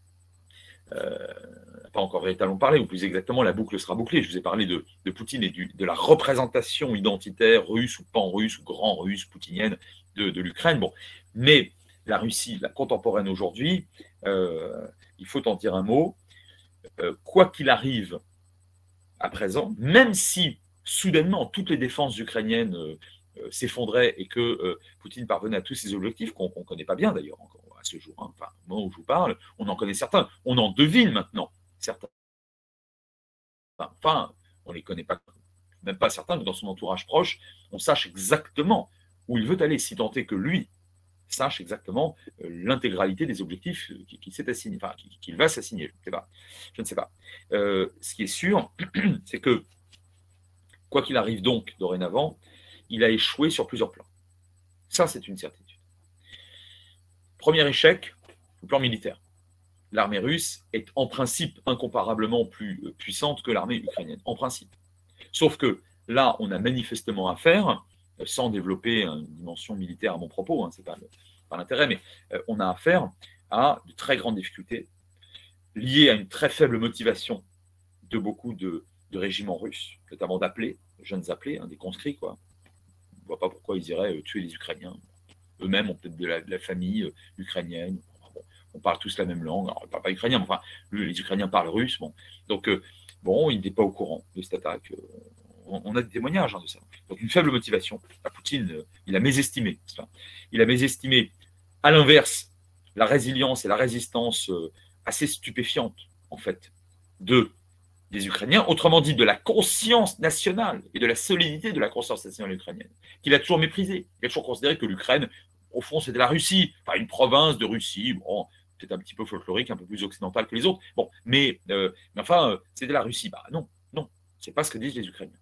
[SPEAKER 2] Pas encore véritablement parlé, ou plus exactement, la boucle sera bouclée. Je vous ai parlé de Poutine et de la représentation identitaire russe ou pan-russe ou grand russe poutinienne de l'Ukraine. Bon, mais la Russie, la contemporaine aujourd'hui, il faut en dire un mot. Quoi qu'il arrive à présent, même si soudainement toutes les défenses ukrainiennes s'effondraient et que Poutine parvenait à tous ses objectifs, qu'on ne connaît pas bien d'ailleurs encore à ce jour, hein. Enfin, au moment où je vous parle, on en connaît certains, on en devine maintenant certains. Enfin, on ne les connaît pas, même pas certains, que dans son entourage proche, on sache exactement où il veut aller, si tant est que lui sache exactement l'intégralité des objectifs qu'il s'est assigné, enfin qu'il va s'assigner. Je ne sais pas. Ce qui est sûr, c'est que Quoi qu'il arrive donc, dorénavant, il a échoué sur plusieurs plans. Ça, c'est une certitude. Premier échec, le plan militaire. L'armée russe est en principe incomparablement plus puissante que l'armée ukrainienne, en principe. Sauf que là, on a manifestement affaire, sans développer une dimension militaire à mon propos, hein, ce n'est pas l'intérêt, mais on a affaire à de très grandes difficultés liées à une très faible motivation de beaucoup de régiments russes, notamment d'appelés, jeunes appelés, hein, des conscrits, quoi. On ne voit pas pourquoi ils iraient tuer les Ukrainiens. Eux-mêmes ont peut-être de la famille ukrainienne. Bon, on parle tous la même langue. Alors, on ne parle pas ukrainien, mais enfin, les Ukrainiens parlent russe. Bon. Donc, bon, il n'est pas au courant de cette attaque. On a des témoignages de ça. Donc, une faible motivation. Poutine, il a mésestimé cela. Il a mésestimé, à l'inverse, la résilience et la résistance assez stupéfiante, en fait, des Ukrainiens, autrement dit de la conscience nationale et de la solidité de la conscience nationale ukrainienne, qu'il a toujours méprisé. Il a toujours considéré que l'Ukraine, au fond, c'était la Russie, enfin une province de Russie, bon, peut-être un petit peu folklorique, un peu plus occidentale que les autres, bon, mais enfin, c'était la Russie. Bah non, non, c'est pas ce que disent les Ukrainiens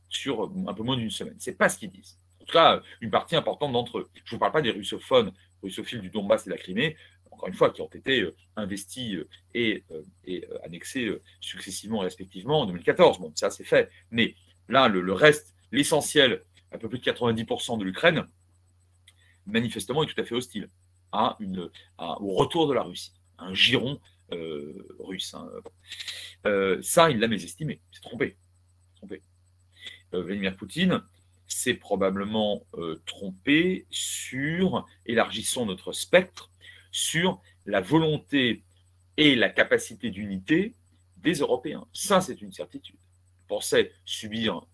[SPEAKER 2] sur un peu moins d'une semaine. C'est pas ce qu'ils disent. En tout cas, une partie importante d'entre eux. Je ne vous parle pas des russophiles du Donbass et de la Crimée, encore une fois, qui ont été investis et annexés successivement et respectivement en 2014. Bon, ça, c'est fait. Mais là, le reste, l'essentiel, un peu plus de 90% de l'Ukraine, manifestement, est tout à fait hostile au retour de la Russie, un giron russe. Hein. Ça, il l'a mésestimé. Il s'est trompé. Vladimir Poutine s'est probablement trompé sur, élargissons notre spectre, sur la volonté et la capacité d'unité des Européens. Ça, c'est une certitude. Ils pensaient subir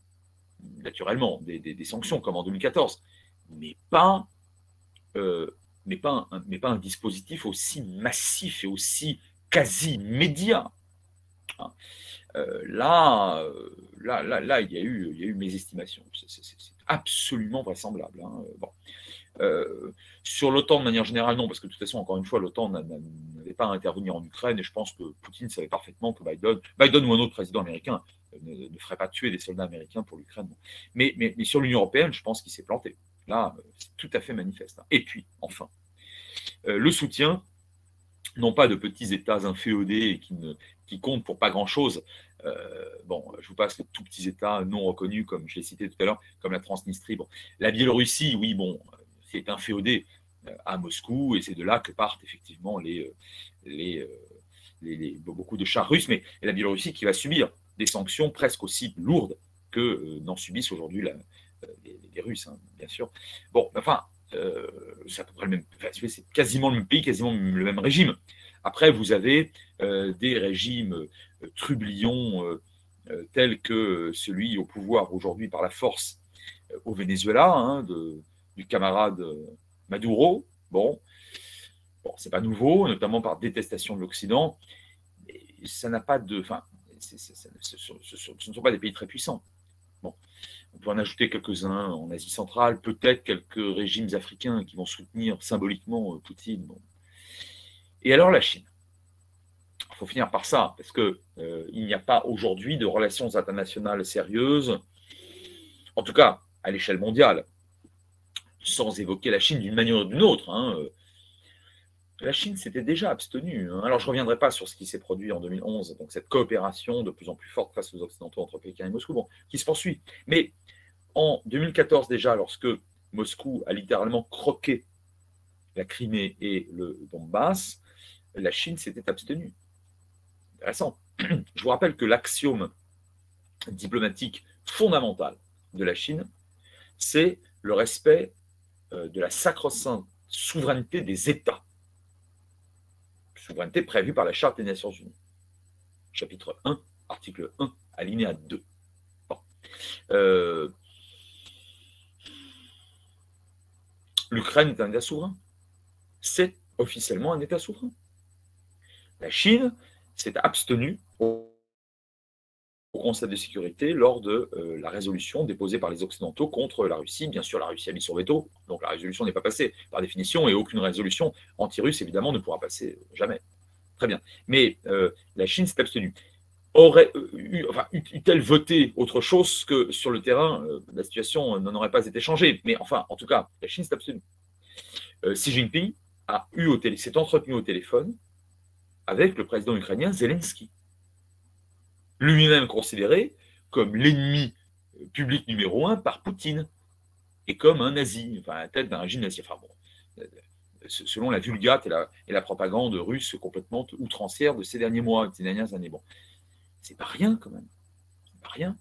[SPEAKER 2] naturellement des sanctions comme en 2014, mais pas un dispositif aussi massif et aussi quasi immédiat. Hein. Là, il y a eu mésestimation. C'est absolument vraisemblable. Hein. Bon. Sur l'OTAN, de manière générale, non, parce que de toute façon, encore une fois, l'OTAN n'avait pas à intervenir en Ukraine, et je pense que Poutine savait parfaitement que Biden ou un autre président américain ne ferait pas tuer des soldats américains pour l'Ukraine. Mais sur l'Union européenne, je pense qu'il s'est planté. Là, c'est tout à fait manifeste. Hein. Et puis, enfin, le soutien, non pas de petits États inféodés qui comptent pour pas grand-chose. Bon, je vous passe les tout petits États non reconnus, comme je l'ai cité tout à l'heure, comme la Transnistrie. Bon, la Biélorussie, oui, bon, c'est inféodé à Moscou, et c'est de là que partent effectivement beaucoup de chars russes, mais la Biélorussie qui va subir des sanctions presque aussi lourdes que n'en subissent aujourd'hui les Russes, hein, bien sûr. Bon, enfin, c'est à peu près le même, c'est quasiment le même pays, quasiment le même régime. Après, vous avez des régimes trublions tels que celui au pouvoir aujourd'hui par la force au Venezuela, hein, du camarade Maduro. Bon, c'est pas nouveau, notamment par détestation de l'Occident. Ça n'a pas de, enfin, ce ne sont pas des pays très puissants. Bon, on peut en ajouter quelques-uns en Asie centrale, peut-être quelques régimes africains qui vont soutenir symboliquement Poutine. Bon. Et alors la Chine. Il faut finir par ça, parce qu'il n'y a pas aujourd'hui de relations internationales sérieuses, en tout cas à l'échelle mondiale, sans évoquer la Chine d'une manière ou d'une autre. Hein. La Chine s'était déjà abstenue. Hein. Alors, je ne reviendrai pas sur ce qui s'est produit en 2011, donc cette coopération de plus en plus forte face aux Occidentaux entre Pékin et Moscou, bon, qui se poursuit. Mais en 2014 déjà, lorsque Moscou a littéralement croqué la Crimée et le Donbass, la Chine s'était abstenue. Intéressant. Je vous rappelle que l'axiome diplomatique fondamental de la Chine, c'est le respect de la sacro-sainte souveraineté des États. Souveraineté prévue par la Charte des Nations Unies. Chapitre 1, article 1, alinéa 2. Bon. L'Ukraine est un État souverain. C'est officiellement un État souverain. La Chine s'est abstenue au Conseil de sécurité lors de la résolution déposée par les Occidentaux contre la Russie. Bien sûr, la Russie a mis son veto, donc la résolution n'est pas passée par définition, et aucune résolution anti-russe, évidemment, ne pourra passer jamais. Très bien. Mais la Chine s'est abstenue. eût-elle voté autre chose que sur le terrain, la situation n'en aurait pas été changée. Mais enfin, en tout cas, la Chine s'est abstenue. Xi Jinping s'est entretenu au téléphone avec le président ukrainien Zelensky, lui-même considéré comme l'ennemi public numéro un par Poutine et comme un nazi, enfin à la tête d'un régime nazi. Enfin bon, selon la vulgate et la propagande russe complètement outrancière de ces derniers mois, de ces dernières années. Bon, c'est pas rien quand même. C'est pas rien.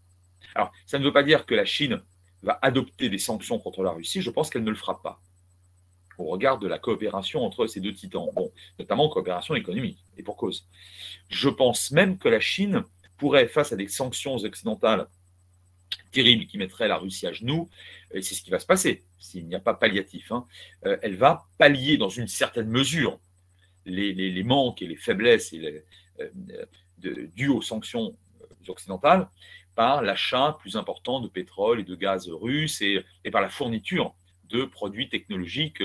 [SPEAKER 2] Alors, ça ne veut pas dire que la Chine va adopter des sanctions contre la Russie. Je pense qu'elle ne le fera pas au regard de la coopération entre ces deux titans. Bon, notamment coopération économique, et pour cause. Je pense même que la Chine pourrait, face à des sanctions occidentales terribles qui mettraient la Russie à genoux, et c'est ce qui va se passer s'il n'y a pas palliatif, hein, elle va pallier dans une certaine mesure les manques et les faiblesses dues aux sanctions occidentales par l'achat plus important de pétrole et de gaz russe et par la fourniture de produits technologiques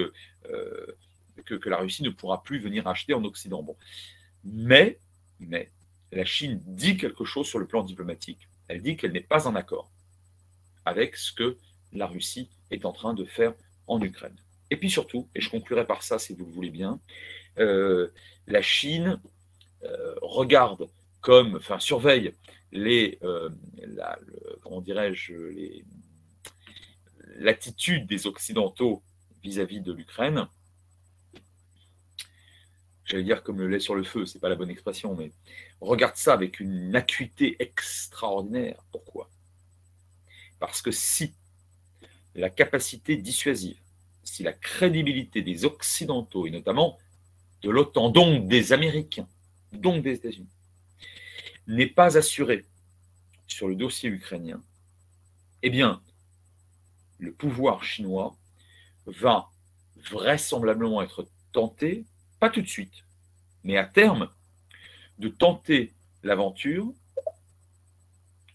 [SPEAKER 2] que la Russie ne pourra plus venir acheter en Occident. Bon. Mais la Chine dit quelque chose sur le plan diplomatique. Elle dit qu'elle n'est pas en accord avec ce que la Russie est en train de faire en Ukraine. Et puis surtout, et je conclurai par ça si vous le voulez bien, la Chine regarde surveille l'attitude des Occidentaux vis-à-vis de l'Ukraine. J'allais dire comme le lait sur le feu, c'est pas la bonne expression, mais regarde ça avec une acuité extraordinaire. Pourquoi? Parce que si la capacité dissuasive, si la crédibilité des Occidentaux, et notamment de l'OTAN, donc des Américains, donc des États-Unis, n'est pas assurée sur le dossier ukrainien, eh bien, le pouvoir chinois va vraisemblablement être tenté, pas tout de suite, mais à terme, de tenter l'aventure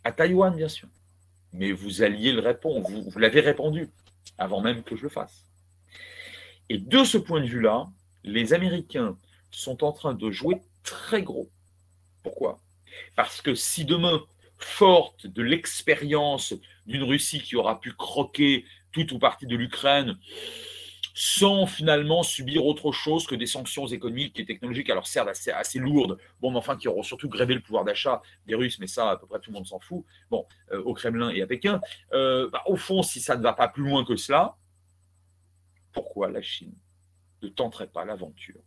[SPEAKER 2] à Taïwan, bien sûr. Mais vous alliez le répondre, vous l'avez répondu avant même que je le fasse. Et de ce point de vue-là, les Américains sont en train de jouer très gros. Pourquoi? Parce que si demain, forte de l'expérience d'une Russie qui aura pu croquer tout ou partie de l'Ukraine, sans finalement subir autre chose que des sanctions économiques et technologiques, alors certes assez lourdes, bon, mais enfin qui auront surtout grévé le pouvoir d'achat des Russes, mais ça, à peu près tout le monde s'en fout, bon, au Kremlin et à Pékin. Au fond, si ça ne va pas plus loin que cela, pourquoi la Chine ne tenterait pas l'aventure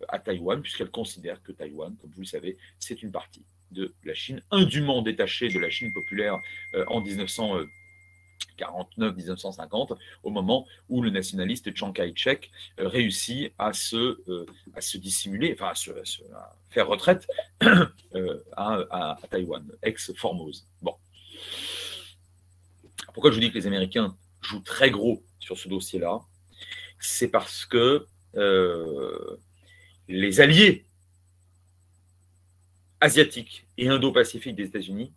[SPEAKER 2] à Taïwan, puisqu'elle considère que Taïwan, comme vous le savez, c'est une partie de la Chine, indûment détachée de la Chine populaire en 1949-1950, au moment où le nationaliste Chiang Kai-shek réussit à se dissimuler, enfin à faire retraite à Taïwan, ex-Formose. Bon. Pourquoi je vous dis que les Américains jouent très gros sur ce dossier-là? C'est parce que les alliés asiatiques et indo-pacifiques des États-Unis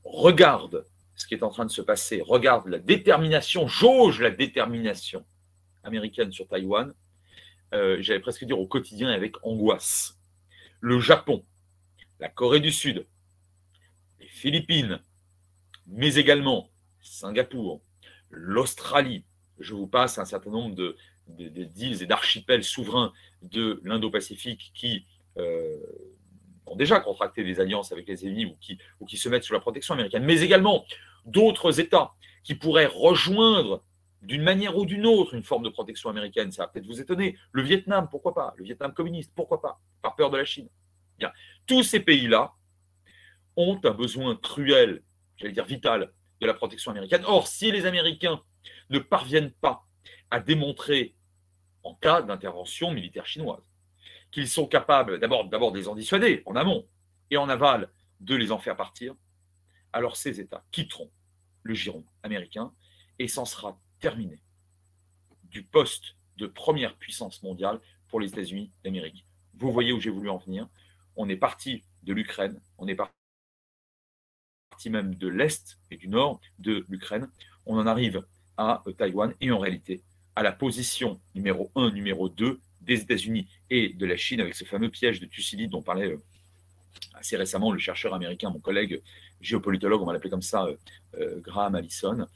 [SPEAKER 2] regardent ce qui est en train de se passer, regardent la détermination, jaugent la détermination américaine sur Taïwan, j'allais presque dire au quotidien avec angoisse. Le Japon, la Corée du Sud, les Philippines, mais également Singapour, l'Australie, je vous passe un certain nombre d'îles et d'archipels souverains de l'Indo-Pacifique qui ont déjà contracté des alliances avec les États-Unis ou qui se mettent sous la protection américaine, mais également d'autres États qui pourraient rejoindre d'une manière ou d'une autre une forme de protection américaine. Ça va peut-être vous étonner. Le Vietnam, pourquoi pas? Le Vietnam communiste, pourquoi pas? Par peur de la Chine. Bien. Tous ces pays-là ont un besoin cruel, j'allais dire vital, de la protection américaine. Or, si les Américains ne parviennent pas à démontrer, en cas d'intervention militaire chinoise, qu'ils sont capables d'abord de les en dissuader en amont et en aval de les en faire partir, alors ces États quitteront le giron américain et s'en sera terminé du poste de première puissance mondiale pour les États-Unis d'Amérique. Vous voyez où j'ai voulu en venir. On est parti de l'Ukraine, on est parti même de l'Est et du Nord de l'Ukraine. On en arrive à Taïwan et en réalité à la position numéro 1, numéro 2 des États-Unis et de la Chine avec ce fameux piège de Thucydide dont parlait assez récemment, le chercheur américain, mon collègue géopolitologue, on va l'appeler comme ça, Graham Allison,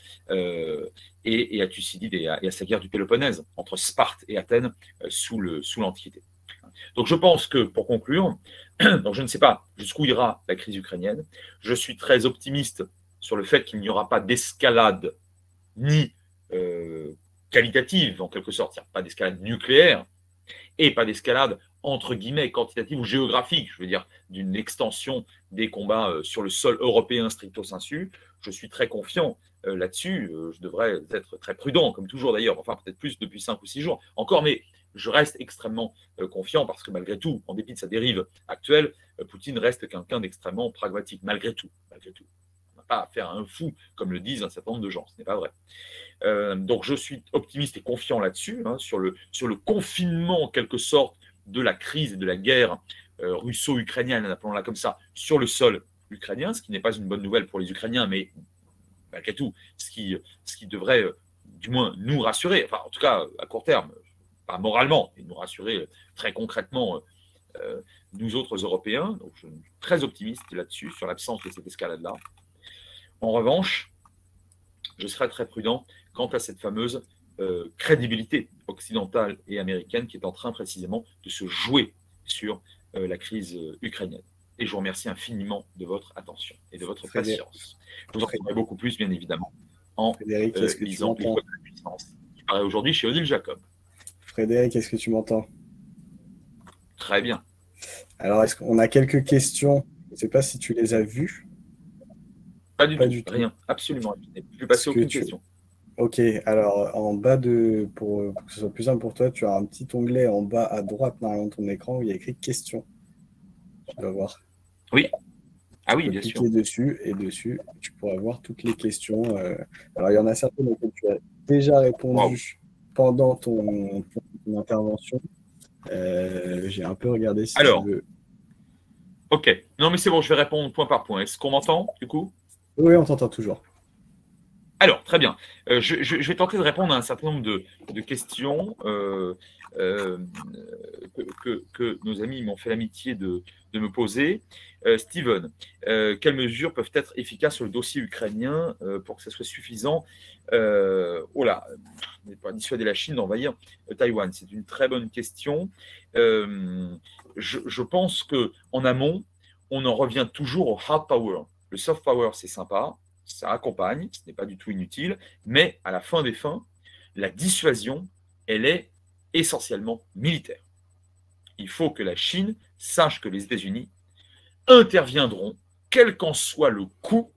[SPEAKER 2] et à Thucydide et à sa guerre du Péloponnèse, entre Sparte et Athènes sous l'Antiquité. Donc je pense que, pour conclure, donc je ne sais pas jusqu'où ira la crise ukrainienne. Je suis très optimiste sur le fait qu'il n'y aura pas d'escalade ni qualitative, en quelque sorte, il n'y a pas d'escalade nucléaire et pas d'escalade entre guillemets quantitative ou géographique, je veux dire d'une extension des combats sur le sol européen stricto sensu. Je suis très confiant là-dessus. Je devrais être très prudent, comme toujours d'ailleurs, enfin peut-être plus depuis 5 ou 6 jours encore, mais je reste extrêmement confiant parce que malgré tout, en dépit de sa dérive actuelle, Poutine reste quelqu'un d'extrêmement pragmatique, malgré tout. Malgré tout. On n'a pas à faire un fou, comme le disent un certain nombre de gens, ce n'est pas vrai. Donc je suis optimiste et confiant là-dessus, hein, sur le confinement en quelque sorte de la crise et de la guerre russo-ukrainienne, appelons-la comme ça, sur le sol ukrainien, ce qui n'est pas une bonne nouvelle pour les Ukrainiens, mais malgré tout, ce qui devrait du moins nous rassurer, enfin en tout cas à court terme, pas moralement, et nous rassurer très concrètement, nous autres Européens. Donc je suis très optimiste là-dessus, sur l'absence de cette escalade-là. En revanche, je serai très prudent quant à cette fameuse crédibilité occidentale et américaine qui est en train précisément de se jouer sur la crise ukrainienne. Et je vous remercie infiniment de votre attention et de votre patience. Je vous en ferai beaucoup plus, bien évidemment, en lisant Les Codes de la puissance, qui paraît aujourd'hui chez Odile Jacob.
[SPEAKER 1] Frédéric, est-ce que tu m'entends?
[SPEAKER 2] Très bien.
[SPEAKER 1] Alors, est-ce qu'on a quelques questions? Je ne sais pas si tu les as vues.
[SPEAKER 2] Pas du tout, rien, absolument. Je n'ai plus passé aucune question.
[SPEAKER 1] Ok, alors en bas pour que ce soit plus simple pour toi, tu as un petit onglet en bas à droite dans ton écran où il y a écrit questions. Tu dois voir.
[SPEAKER 2] Oui. Ah oui,
[SPEAKER 1] tu peux
[SPEAKER 2] bien
[SPEAKER 1] cliquer
[SPEAKER 2] sûr.
[SPEAKER 1] dessus et dessus, tu pourras voir toutes les questions. Alors il y en a certaines auxquelles tu as déjà répondu pendant ton intervention. J'ai un peu regardé si tu veux.
[SPEAKER 2] Ok, non mais c'est bon, je vais répondre point par point. Est-ce qu'on m'entend du coup?
[SPEAKER 1] Oui, on t'entend toujours.
[SPEAKER 2] Alors, très bien. Je vais tenter de répondre à un certain nombre de questions que nos amis m'ont fait l'amitié de me poser. Steven, quelles mesures peuvent être efficaces sur le dossier ukrainien pour que ça soit suffisant pas dissuader la Chine d'envahir Taïwan? C'est une très bonne question. Je pense qu'en amont, on en revient toujours au hard power. Le soft power, c'est sympa. Ça accompagne, ce n'est pas du tout inutile, mais à la fin des fins, la dissuasion, elle est essentiellement militaire. Il faut que la Chine sache que les États-Unis interviendront, quel qu'en soit le coût,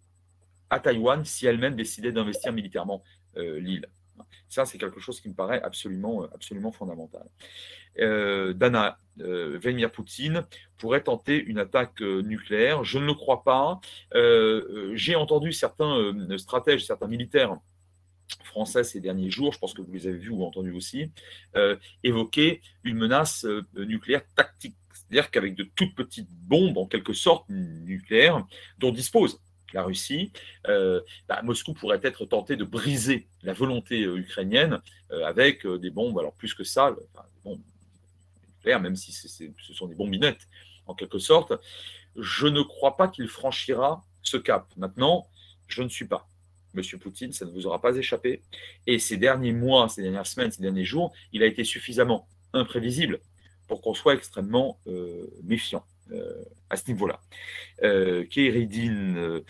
[SPEAKER 2] à Taïwan si elle-même décidait d'investir militairement l'île. Ça, c'est quelque chose qui me paraît absolument fondamental. Dana, Vladimir Poutine pourrait tenter une attaque nucléaire. Je ne le crois pas. J'ai entendu certains stratèges, certains militaires français ces derniers jours, je pense que vous les avez vus ou entendus aussi, évoquer une menace nucléaire tactique. C'est-à-dire qu'avec de toutes petites bombes, en quelque sorte, nucléaires, dont dispose la Russie, Moscou pourrait être tenté de briser la volonté ukrainienne avec des bombes, alors plus que ça, des bombes nucléaires, même si ce sont des bombinettes, en quelque sorte. Je ne crois pas qu'il franchira ce cap. Maintenant, je ne suis pas Monsieur Poutine, ça ne vous aura pas échappé. Et ces derniers mois, ces dernières semaines, ces derniers jours, il a été suffisamment imprévisible pour qu'on soit extrêmement méfiant à ce niveau-là. Kéridine,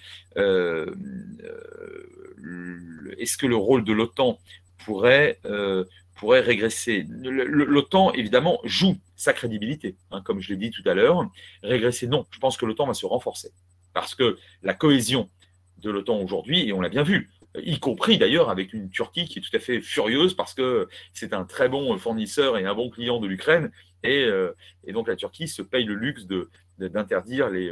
[SPEAKER 2] est-ce que le rôle de l'OTAN pourrait régresser? L'OTAN, évidemment, joue sa crédibilité, hein, comme je l'ai dit tout à l'heure. Régresser, non. Je pense que l'OTAN va se renforcer. Parce que la cohésion de l'OTAN aujourd'hui, et on l'a bien vu, y compris d'ailleurs avec une Turquie qui est tout à fait furieuse parce que c'est un très bon fournisseur et un bon client de l'Ukraine, et donc la Turquie se paye le luxe d'interdire les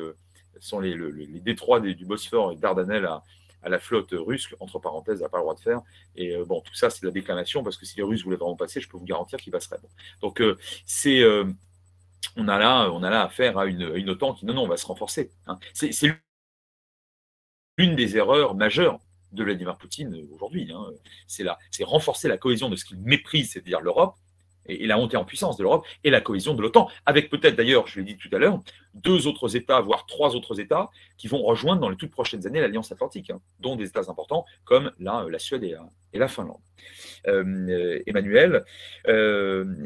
[SPEAKER 2] détroits du Bosphore et Dardanelles à la flotte russe, entre parenthèses, n'a pas le droit de faire. Et bon, tout ça, c'est de la déclamation, parce que si les Russes voulaient vraiment passer, je peux vous garantir qu'ils passeraient. Bon. Donc, on a là affaire à une OTAN qui, non, va se renforcer. Hein. C'est l'une des erreurs majeures de Vladimir Poutine aujourd'hui. Hein. C'est renforcer la cohésion de ce qu'il méprise, c'est-à-dire l'Europe, et la montée en puissance de l'Europe et la cohésion de l'OTAN, avec peut-être d'ailleurs, je l'ai dit tout à l'heure, 2 autres États, voire 3 autres États, qui vont rejoindre dans les toutes prochaines années l'Alliance Atlantique, hein, dont des États importants comme la Suède et la Finlande. Emmanuel,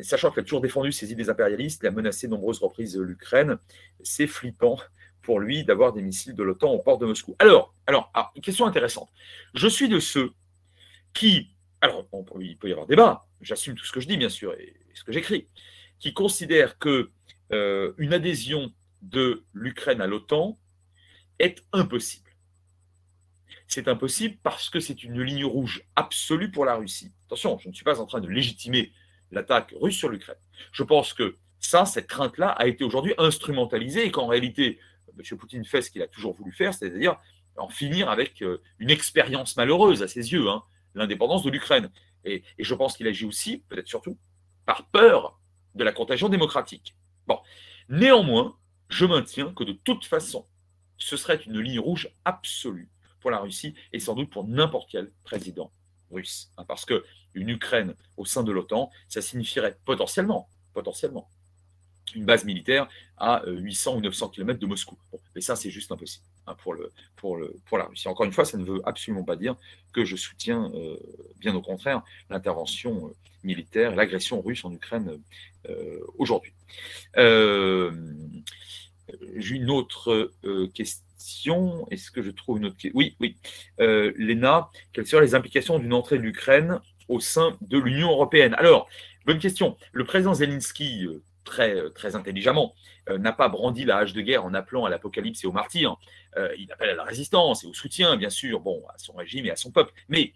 [SPEAKER 2] sachant qu'il a toujours défendu ses idées impérialistes, il a menacé de nombreuses reprises l'Ukraine, c'est flippant pour lui d'avoir des missiles de l'OTAN au port de Moscou. Alors, une question intéressante. Je suis de ceux qui, alors il peut y avoir débat, j'assume tout ce que je dis bien sûr et ce que j'écris, qui considèrent que une adhésion de l'Ukraine à l'OTAN est impossible. C'est impossible parce que c'est une ligne rouge absolue pour la Russie. Attention, je ne suis pas en train de légitimer l'attaque russe sur l'Ukraine. Je pense que cette crainte-là a été aujourd'hui instrumentalisée et qu'en réalité, M. Poutine fait ce qu'il a toujours voulu faire, c'est-à-dire en finir avec une expérience malheureuse à ses yeux, hein, l'indépendance de l'Ukraine. Et je pense qu'il agit aussi, peut-être surtout, par peur de la contagion démocratique. Bon. Néanmoins, je maintiens que de toute façon, ce serait une ligne rouge absolue pour la Russie et sans doute pour n'importe quel président russe. Hein, parce qu'une Ukraine au sein de l'OTAN, ça signifierait potentiellement une base militaire à 800 ou 900 km de Moscou. Bon, mais ça, c'est juste impossible, hein, pour la Russie. Encore une fois, ça ne veut absolument pas dire que je soutiens, bien au contraire, l'intervention militaire, l'agression russe en Ukraine aujourd'hui. J'ai une autre question. Est-ce que je trouve une autre question? Oui. Léna, quelles seraient les implications d'une entrée de l'Ukraine au sein de l'Union européenne? Alors, bonne question. Le président Zelensky, très intelligemment, n'a pas brandi la hache de guerre en appelant à l'apocalypse et au martyr. Il appelle à la résistance et au soutien, bien sûr, à son régime et à son peuple. Mais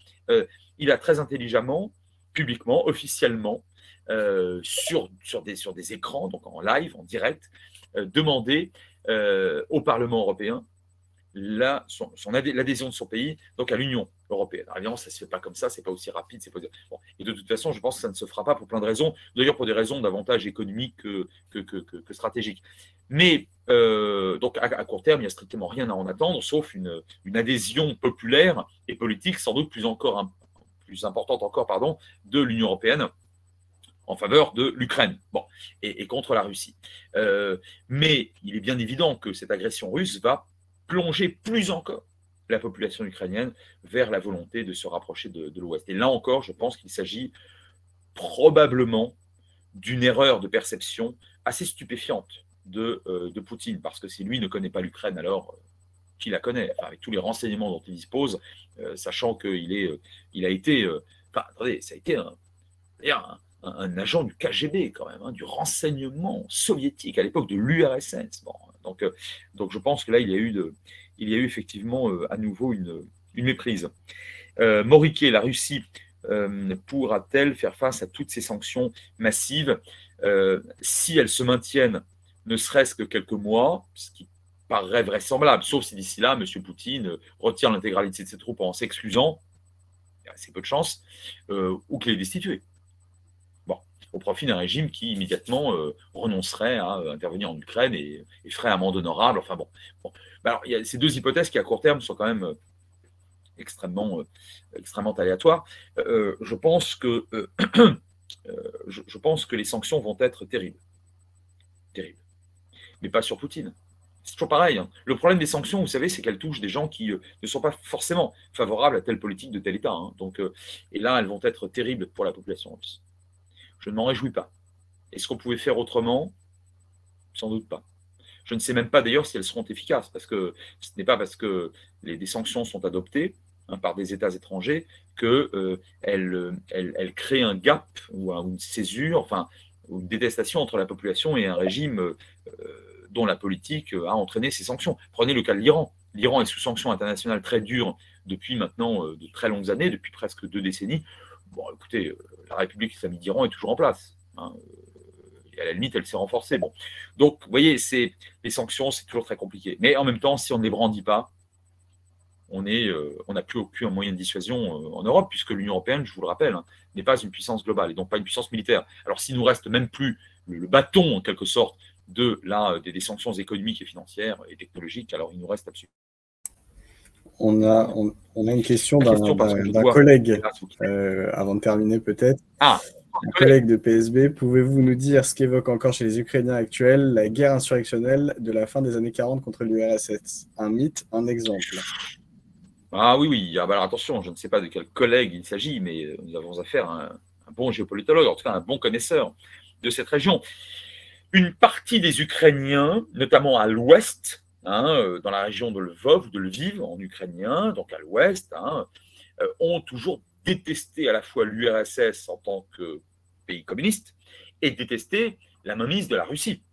[SPEAKER 2] il a très intelligemment, publiquement, officiellement, sur des écrans, donc en live, en direct, demandé au Parlement européen l'adhésion de son pays donc à l'Union européenne. Alors, évidemment, ça ne se fait pas comme ça, ce n'est pas aussi rapide. Bon. Et de toute façon, je pense que ça ne se fera pas pour plein de raisons, d'ailleurs pour des raisons davantage économiques que stratégiques. Mais donc à court terme, il n'y a strictement rien à en attendre, sauf une adhésion populaire et politique sans doute plus importante encore de l'Union européenne en faveur de l'Ukraine, et contre la Russie. Mais il est bien évident que cette agression russe va plonger plus encore la population ukrainienne vers la volonté de se rapprocher de l'Ouest. Et là encore, je pense qu'il s'agit probablement d'une erreur de perception assez stupéfiante de Poutine, parce que si lui ne connaît pas l'Ukraine, alors qui la connaît, avec tous les renseignements dont il dispose, sachant qu'il a été, attendez, ça a été un agent du KGB quand même, hein, du renseignement soviétique à l'époque de l'URSS. Donc je pense que là, il y a eu effectivement à nouveau une méprise. Moriquet, la Russie pourra-t-elle faire face à toutes ces sanctions massives si elles se maintiennent ne serait-ce que quelques mois, ce qui paraît vraisemblable, sauf si d'ici là, M. Poutine retire l'intégralité de ses troupes en s'excusant, il y a assez peu de chance, ou qu'il est destitué. Au profit d'un régime qui immédiatement renoncerait à intervenir en Ukraine et ferait amende honorable. Alors, il y a ces deux hypothèses qui, à court terme, sont quand même extrêmement aléatoires. Je pense que les sanctions vont être terribles. Mais pas sur Poutine. C'est toujours pareil. Hein. Le problème des sanctions, vous savez, c'est qu'elles touchent des gens qui ne sont pas forcément favorables à telle politique de tel État. Hein. Et là, elles vont être terribles pour la population russe. Je ne m'en réjouis pas. Est-ce qu'on pouvait faire autrement? Sans doute pas. Je ne sais même pas d'ailleurs si elles seront efficaces, parce que ce n'est pas parce que des sanctions sont adoptées par des États étrangers qu'elles créent un gap ou une césure, ou une détestation entre la population et un régime dont la politique a entraîné ces sanctions. Prenez le cas de l'Iran. L'Iran est sous sanctions internationales très dures depuis maintenant de très longues années, depuis presque 2 décennies. Écoutez, la République islamique d'Iran est toujours en place. Hein, et à la limite, elle s'est renforcée. Donc, vous voyez, les sanctions, c'est toujours très compliqué. Mais en même temps, si on ne les brandit pas, on n'a plus aucun moyen de dissuasion en Europe, puisque l'Union européenne, je vous le rappelle, n'est pas une puissance globale, et donc pas une puissance militaire. Alors, s'il ne nous reste même plus le bâton, en quelque sorte, des sanctions économiques et financières et technologiques, alors il nous reste absolument.
[SPEAKER 1] On a une question d'un
[SPEAKER 2] dois...
[SPEAKER 1] collègue, avant de terminer peut-être.
[SPEAKER 2] Ah,
[SPEAKER 1] un collègue de PSB, pouvez-vous nous dire ce qu'évoque encore chez les Ukrainiens actuels la guerre insurrectionnelle de la fin des années 40 contre l'URSS? Un mythe, un exemple.
[SPEAKER 2] Ah oui, oui. Ah, bah alors, attention, je ne sais pas de quel collègue il s'agit, mais nous avons affaire à un bon géopolitologue, en tout cas un bon connaisseur de cette région. Une partie des Ukrainiens, notamment à l'ouest, dans la région de Lvov, de Lviv en ukrainien, donc à l'ouest, ont toujours détesté à la fois l'URSS en tant que pays communiste et détesté la mainmise de la Russie.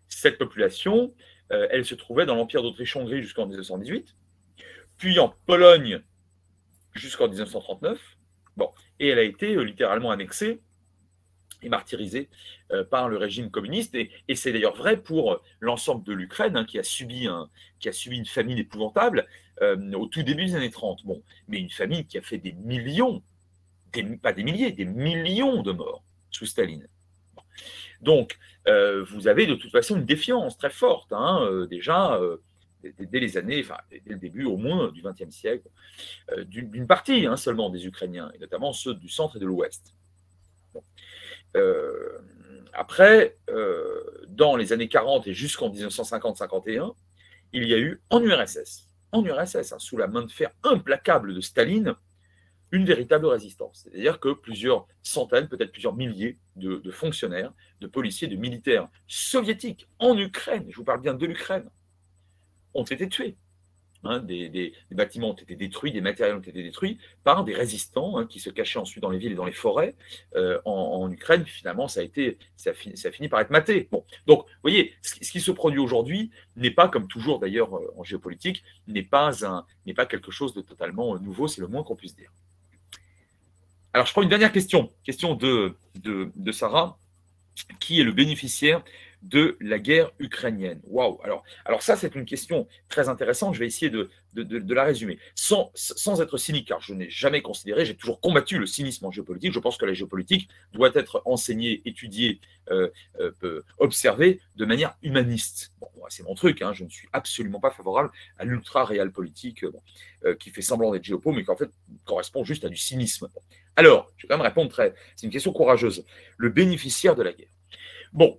[SPEAKER 2] Cette population, elle se trouvait dans l'Empire d'Autriche-Hongrie jusqu'en 1918, puis en Pologne jusqu'en 1939, bon, et elle a été littéralement annexée et martyrisée par le régime communiste. Et c'est d'ailleurs vrai pour l'ensemble de l'Ukraine, qui a subi une famine épouvantable au tout début des années 30. Bon, mais une famine qui a fait des millions, pas des milliers, des millions de morts sous Staline. Donc, vous avez de toute façon une défiance très forte, déjà, dès les années, enfin, dès le début au moins du XXe siècle, d'une partie seulement des Ukrainiens, et notamment ceux du centre et de l'ouest. Bon. Après, dans les années 40 et jusqu'en 1950-51, il y a eu en URSS, sous la main de fer implacable de Staline, une véritable résistance. C'est-à-dire que plusieurs centaines, peut-être plusieurs milliers de fonctionnaires, de policiers, de militaires soviétiques en Ukraine, je vous parle bien de l'Ukraine, ont été tués. Des bâtiments ont été détruits, des matériels ont été détruits par des résistants qui se cachaient ensuite dans les villes et dans les forêts en Ukraine. Finalement, ça a fini par être maté. Bon. Donc, vous voyez, ce qui se produit aujourd'hui n'est pas, comme toujours d'ailleurs en géopolitique, n'est pas quelque chose de totalement nouveau, c'est le moins qu'on puisse dire. Alors, je prends une dernière question de Sarah, qui est le bénéficiaire de la guerre ukrainienne. Waouh! Alors ça, c'est une question très intéressante. Je vais essayer de la résumer. Sans être cynique, car je n'ai jamais considéré, j'ai toujours combattu le cynisme en géopolitique. Je pense que la géopolitique doit être enseignée, étudiée, observée de manière humaniste. Bon, c'est mon truc, je ne suis absolument pas favorable à l'ultra-réal politique qui fait semblant d'être géopo, mais qui en fait correspond juste à du cynisme. Alors, je vais quand même répondre c'est une question courageuse. Le bénéficiaire de la guerre. Bon,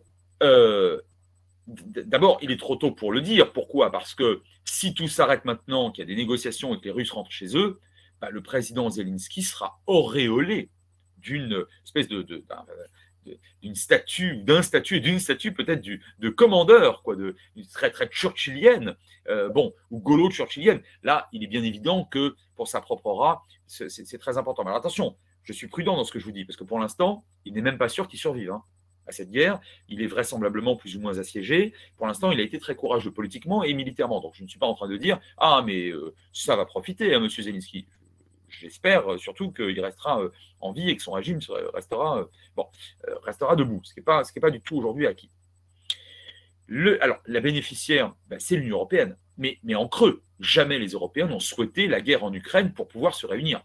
[SPEAKER 2] d'abord, il est trop tôt pour le dire. Pourquoi? Parce que si tout s'arrête maintenant, qu'il y a des négociations et que les Russes rentrent chez eux, le président Zelensky sera auréolé d'une espèce d'une statue, d'un statut et d'une statue peut-être de commandeur, d'une très très churchillienne, ou gaulo-churchillienne. Là, il est bien évident que pour sa propre aura, c'est très important. Mais alors, attention, je suis prudent dans ce que je vous dis, parce que pour l'instant, il n'est même pas sûr qu'il survive à cette guerre. Il est vraisemblablement plus ou moins assiégé. Pour l'instant, il a été très courageux politiquement et militairement. Donc, je ne suis pas en train de dire « Ah, mais ça va profiter, M. Zelensky ». J'espère surtout qu'il restera en vie et que son régime restera debout, ce qui n'est pas du tout aujourd'hui acquis. Alors, la bénéficiaire, c'est l'Union européenne, mais en creux. Jamais les Européens n'ont souhaité la guerre en Ukraine pour pouvoir se réunir.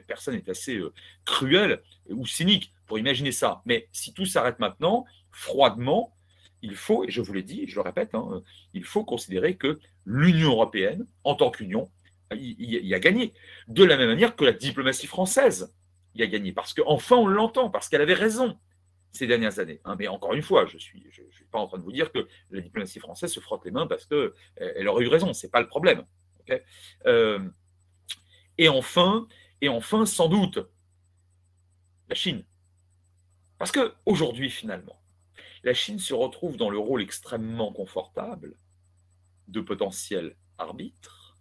[SPEAKER 2] Personne n'est assez cruel ou cynique pour imaginer ça. Mais si tout s'arrête maintenant, froidement, il faut, et je vous l'ai dit, je le répète, il faut considérer que l'Union européenne, en tant qu'union, y a gagné. De la même manière que la diplomatie française y a gagné. Parce qu'enfin, on l'entend, parce qu'elle avait raison ces dernières années. Mais encore une fois, je ne suis pas en train de vous dire que la diplomatie française se frotte les mains parce qu'elle aurait eu raison. Ce n'est pas le problème. Okay, et enfin, sans doute, la Chine. Parce qu'aujourd'hui, finalement, la Chine se retrouve dans le rôle extrêmement confortable de potentiel arbitre.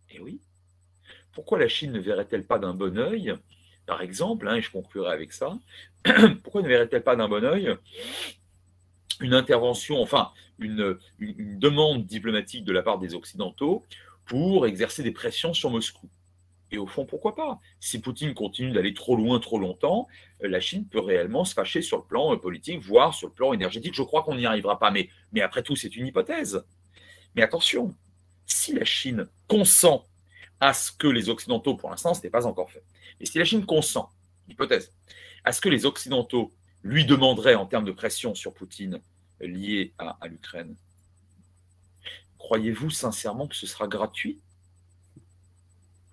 [SPEAKER 2] Et oui. Pourquoi la Chine ne verrait-elle pas d'un bon œil, par exemple, et je conclurai avec ça, pourquoi ne verrait-elle pas d'un bon œil une intervention, enfin, une demande diplomatique de la part des Occidentaux pour exercer des pressions sur Moscou? Et au fond, pourquoi pas? Si Poutine continue d'aller trop loin, trop longtemps, la Chine peut réellement se fâcher sur le plan politique, voire sur le plan énergétique. Je crois qu'on n'y arrivera pas, mais après tout, c'est une hypothèse. Mais attention, si la Chine consent à ce que les Occidentaux, pour l'instant, ce n'est pas encore fait, mais si la Chine consent, hypothèse, à ce que les Occidentaux lui demanderaient en termes de pression sur Poutine liée à l'Ukraine, croyez-vous sincèrement que ce sera gratuit?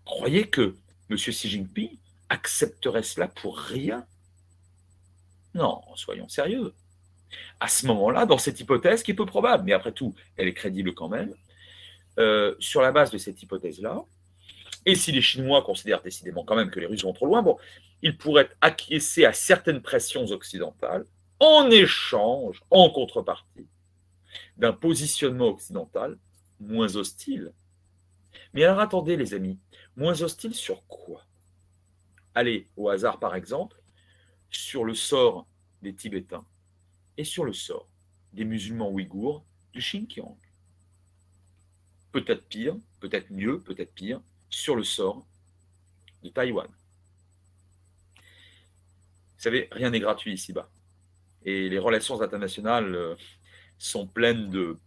[SPEAKER 2] Croyez que M. Xi Jinping accepterait cela pour rien? Non, soyons sérieux. À ce moment-là, dans cette hypothèse qui est peu probable, mais après tout, elle est crédible quand même, sur la base de cette hypothèse-là, et si les Chinois considèrent décidément quand même que les Russes vont trop loin, bon, ils pourraient acquiescer à certaines pressions occidentales en échange, en contrepartie, d'un positionnement occidental moins hostile. Mais alors attendez les amis, moins hostile sur quoi? Allez, au hasard par exemple, sur le sort des Tibétains et sur le sort des musulmans ouïghours du Xinjiang. Peut-être pire, peut-être mieux, peut-être pire, sur le sort de Taïwan. Vous savez, rien n'est gratuit ici-bas. Et les relations internationales sont pleines de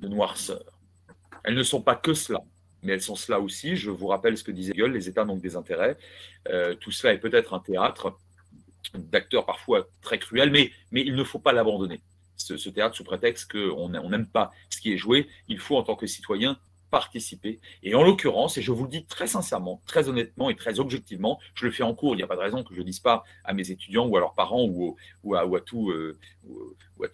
[SPEAKER 2] noirceur. Elles ne sont pas que cela, mais elles sont cela aussi. Je vous rappelle ce que disait Hegel, les États n'ont que des intérêts. Tout cela est peut-être un théâtre d'acteurs parfois très cruels, mais il ne faut pas l'abandonner. Ce théâtre sous prétexte qu'on n'aime pas ce qui est joué, il faut en tant que citoyen participer. Et en l'occurrence, et je vous le dis très sincèrement, très honnêtement et très objectivement, je le fais en cours, il n'y a pas de raison que je ne dise pas à mes étudiants ou à leurs parents ou à tous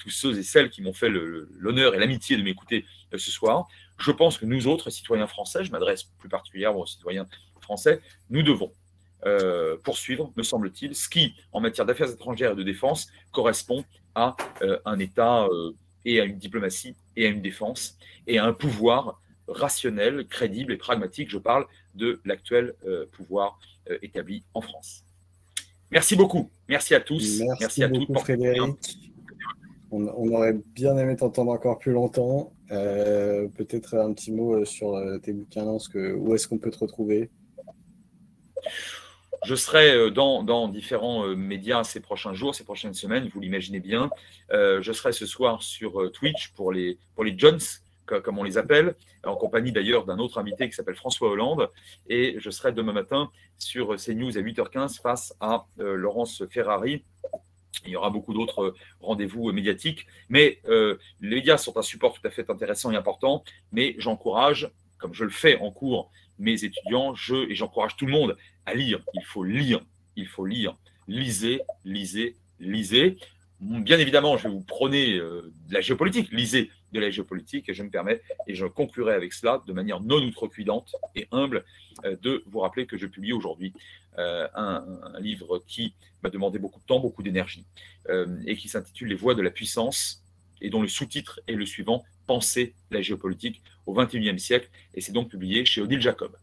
[SPEAKER 2] ceux et celles qui m'ont fait l'honneur et l'amitié de m'écouter ce soir. Je pense que nous autres, citoyens français, je m'adresse plus particulièrement aux citoyens français, nous devons poursuivre, me semble-t-il, ce qui, en matière d'affaires étrangères et de défense, correspond à un État et à une diplomatie et à une défense et à un pouvoir rationnel, crédible et pragmatique. Je parle de l'actuel pouvoir établi en France. Merci beaucoup. Merci à tous.
[SPEAKER 1] Merci à beaucoup, Frédéric. On aurait bien aimé t'entendre encore plus longtemps. Peut-être un petit mot sur tes bouquins. Où est-ce qu'on peut te retrouver?
[SPEAKER 2] Je serai dans différents médias ces prochains jours, ces prochaines semaines, vous l'imaginez bien. Je serai ce soir sur Twitch pour les Jones, comme on les appelle, en compagnie d'ailleurs d'un autre invité qui s'appelle François Hollande. Et je serai demain matin sur CNews à 8h15 face à Laurence Ferrari. Il y aura beaucoup d'autres rendez-vous médiatiques. Mais les médias sont un support tout à fait intéressant et important. Mais j'encourage, comme je le fais en cours, mes étudiants, et j'encourage tout le monde à lire. Il faut lire. Il faut lire. Lisez, lisez, lisez. Bien évidemment, je vais vous prôner de la géopolitique. Lisez de la géopolitique et je me permets, et je conclurai avec cela de manière non outrecuidante et humble, de vous rappeler que je publie aujourd'hui un livre qui m'a demandé beaucoup de temps, beaucoup d'énergie et qui s'intitule Les voies de la puissance et dont le sous-titre est le suivant: Penser la géopolitique au XXIe siècle, et c'est donc publié chez Odile Jacob.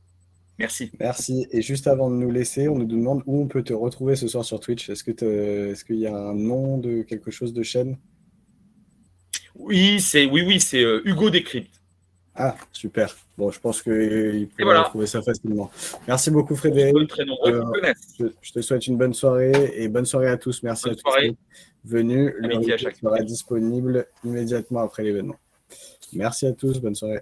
[SPEAKER 2] Merci.
[SPEAKER 1] Merci. Et juste avant de nous laisser, on nous demande où on peut te retrouver ce soir sur Twitch. Est-ce qu'il y a un nom de quelque chose de chaîne?
[SPEAKER 2] Oui, c'est Hugo Décrypte.
[SPEAKER 1] Ah, super. Bon, je pense qu'il pourra retrouver ça facilement. Merci beaucoup, Frédéric.
[SPEAKER 2] Très nombreux
[SPEAKER 1] je te souhaite une bonne soirée et bonne soirée à tous. Merci à tous venus. Le replay sera disponible immédiatement après l'événement. Merci à tous. Bonne soirée.